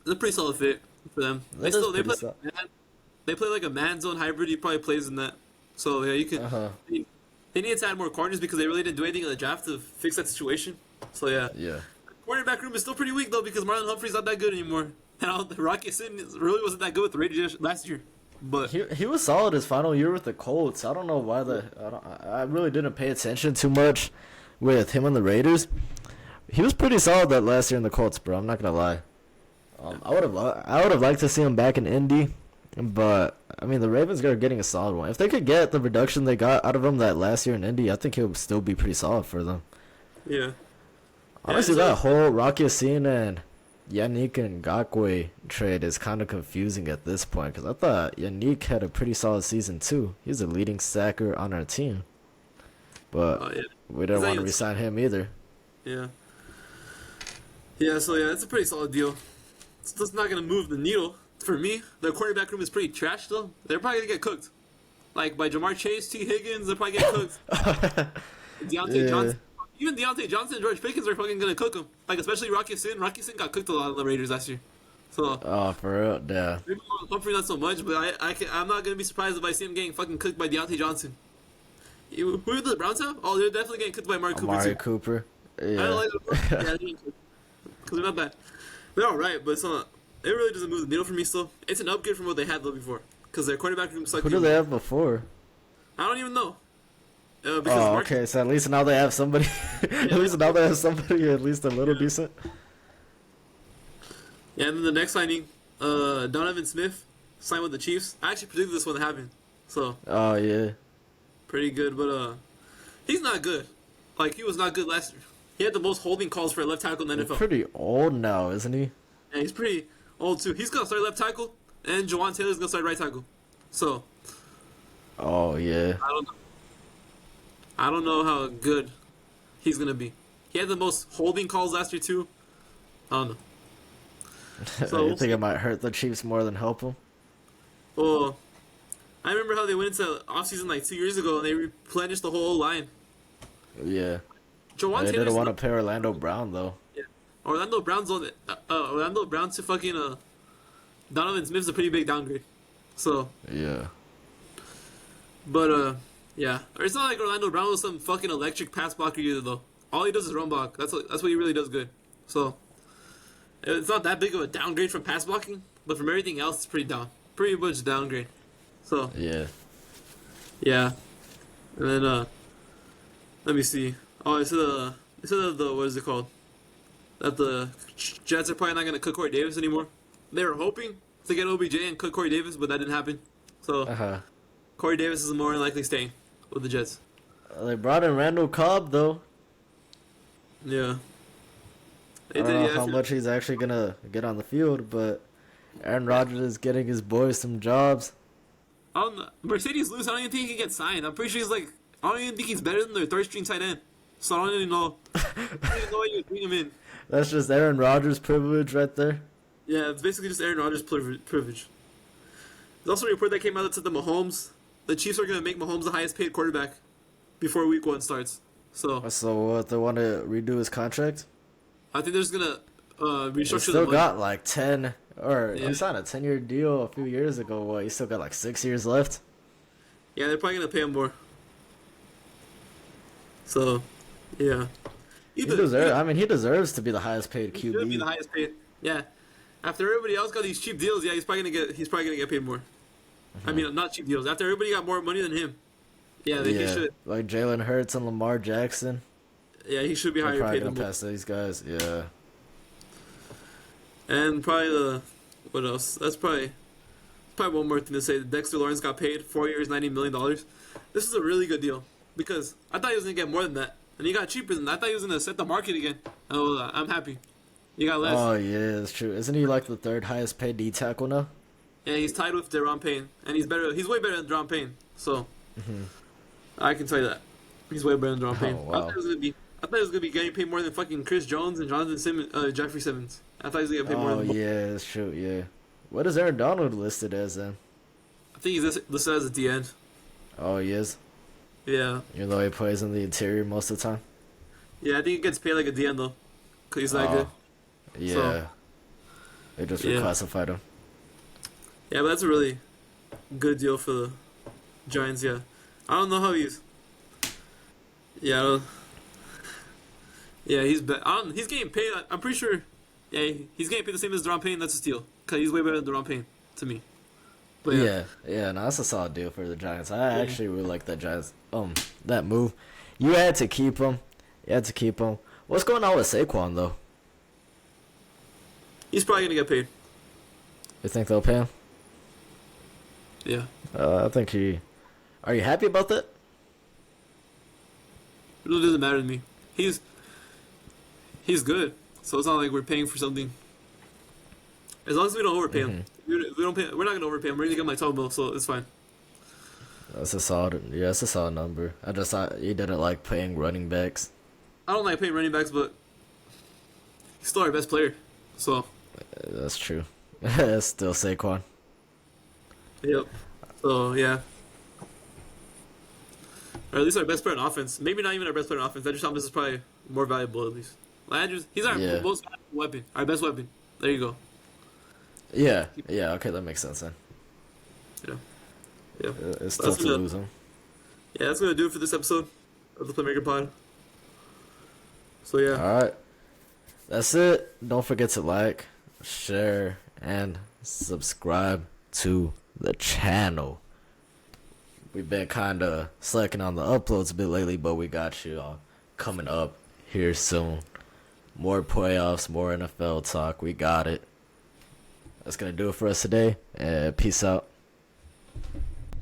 It's a pretty solid fit for them. They play like a man zone hybrid. He probably plays in that. So yeah, you can. They need to add more corners because they really didn't do anything in the draft to fix that situation. So yeah. Yeah. Quarterback room is still pretty weak though, because Marlon Humphrey's not that good anymore. And Rocky Sin really wasn't that good with the Raiders last year. But he was solid his final year with the Colts. I don't know why I really didn't pay attention too much with him and the Raiders. He was pretty solid that last year in the Colts, bro. I'm not gonna lie. I would have liked to see him back in Indy, but I mean the Ravens are getting a solid one. If they could get the production they got out of him that last year in Indy, I think he would still be pretty solid for them. Yeah. Honestly, that whole Rocky Sin and Yannick Ngakoue trade is kind of confusing at this point, because I thought Yannick had a pretty solid season too. He's a leading sacker on our team, but we didn't want to re-sign him either. Yeah. Yeah, so yeah, it's a pretty solid deal. It's just not gonna move the needle for me. Their quarterback room is pretty trash though. They're probably gonna get cooked, like by Jamar Chase, T. Higgins. They're probably getting cooked. Deontay Johnson. Even Deontay Johnson and George Pickens are fucking gonna cook him. Like, especially Rocky Sin. Rocky Sin got cooked a lot of the Raiders last year. So. Oh, for real? Yeah. Maybe Humphrey not so much, but I'm not gonna be surprised if I see him getting fucking cooked by Deontay Johnson. Who did the Browns have? Oh, they're definitely getting cooked by Amari Cooper Amari too. Cooper. I don't Yeah. like them. Yeah, they're getting cooked. Because they're not bad. They're alright, but it's not. It really doesn't move the needle for me still. It's an upgrade from what they had though before. Because their quarterback room sucked. Who did they have before? I don't even know. Because Oh, okay. So at least now they have somebody. At least now they have somebody at least a little decent. Yeah, and then the next signing, Donovan Smith signed with the Chiefs. I actually predicted this one to happen, so Oh yeah. pretty good. But he's not good. Like he was not good last year. He had the most holding calls for a left tackle in the He's NFL. pretty old now, isn't he? And he's pretty old too. He's gonna start left tackle, and Jawan Taylor's gonna start right tackle. So Oh yeah. I don't know. I don't know how good he's gonna be. He had the most holding calls last year too. I don't know. So You we'll think see. it might hurt the Chiefs more than help them? Well, I remember how they went into offseason like 2 years ago and they replenished the whole line. Yeah. Jawan They Taylor's didn't want to pay Orlando Brown though. yeah. Orlando Brown to fucking Donovan Smith's a pretty big downgrade. So, Yeah. but yeah, or it's not like Orlando Brown was some fucking electric pass blocker either though. All he does is run block. That's what he really does good. So, it's not that big of a downgrade from pass blocking, but from everything else, it's pretty much downgrade. So, Yeah. yeah, and then let me see. Oh, it said the what is it called? That the Jets are probably not gonna cook Corey Davis anymore. They were hoping to get OBJ and cook Corey Davis, but that didn't happen. So Uh-huh. Corey Davis is more than likely staying with the Jets. They brought in Randall Cobb though. Yeah. I don't know how much he's actually gonna get on the field, but Aaron Rodgers is getting his boys some jobs. Mercedes Lewis, I don't even think he can get signed. I'm pretty sure I don't even think he's better than their third string tight end. So I don't even know. I don't even know why you bring him in. That's just Aaron Rodgers' privilege right there. Yeah, it's basically just Aaron Rodgers' privilege. There's also a report that came out that said the Chiefs are going to make Mahomes the highest paid quarterback before week 1 starts. So So what? They want to redo his contract? I think they're just going to He restructure the still money. got like 10, or Yeah. he signed a 10-year deal a few years ago. What? He still got like 6 years left. Yeah, they're probably going to pay him more. So, yeah. He deserves. I mean, he deserves to be the highest paid He should be the QB. highest paid. Yeah. After everybody else got these cheap deals, yeah, he's probably gonna get paid more. I mean, not cheap deals. After everybody got more money than him, yeah, he Yeah, should. like Jalen Hurts and Lamar Jackson. Yeah, he should be They're higher probably paid gonna than pass these guys. Yeah. And probably what else? That's probably one more thing to say. Dexter Lawrence got paid 4 years, $90 million. This is a really good deal because I thought he was gonna get more than that, and he got cheaper than that. I thought he was gonna set the market again. Oh, I'm happy. He got less. Oh yeah, that's true. Isn't he like the third highest paid D tackle now? Yeah, he's tied with Deron Payne, and he's better. He's way better than Deron Payne. So I can tell you that he's way better than Deron Payne. wow. I thought he was gonna be getting paid more than fucking Chris Jones and Jonathan Simmons, Jeffrey Simmons. I thought he was gonna get paid more Oh than both. yeah, that's true. Yeah. What is Aaron Donald listed as then? I think he's listed as at the end. Oh, he is. Yeah, Even though he plays in the interior most of the time. yeah. I think he gets paid like at the end though, cause he's that good. Yeah. They just Yeah. reclassified him. Yeah, but that's a really good deal for the Giants. Yeah, I don't know how he's. Yeah, I don't... yeah, he's he's getting paid. I'm pretty sure. Yeah, he's getting paid the same as Deron Payne. That's a steal because he's way better than Deron Payne to me. But Yeah, no, that's a solid deal for the Giants. I actually really like that Giants that move. You had to keep him. What's going on with Saquon though? he's probably gonna get paid. You think they'll pay him? Yeah, I think he. Are you happy about that? it really doesn't matter to me. He's good, so it's not like we're paying for something. As long as we don't overpay him, we don't pay. We're not gonna overpay him. We're gonna get my top bill, so it's fine. That's a solid. Yeah, that's a solid number. I just thought he didn't like paying running backs. I don't like paying running backs, but he's still our best player. So, That's true. That's still Saquon. yep. So yeah, or at least our best player on offense. Maybe not even our best player on offense. Andrew Thomas is probably more valuable at least. Andrews, he's our Yeah. most valuable weapon, our best weapon. There you go. Yeah. Okay, that makes sense then. Yeah, yeah. It's That's tough to good. lose him. Yeah, that's gonna do it for this episode of the Playmaker Pod. So yeah, All right. That's it. Don't forget to like, share, and subscribe to the channel. We've been kind of slacking on the uploads a bit lately, but we got you all coming up here soon. More playoffs, more NFL talk. We got it. That's going to do it for us today. Peace out.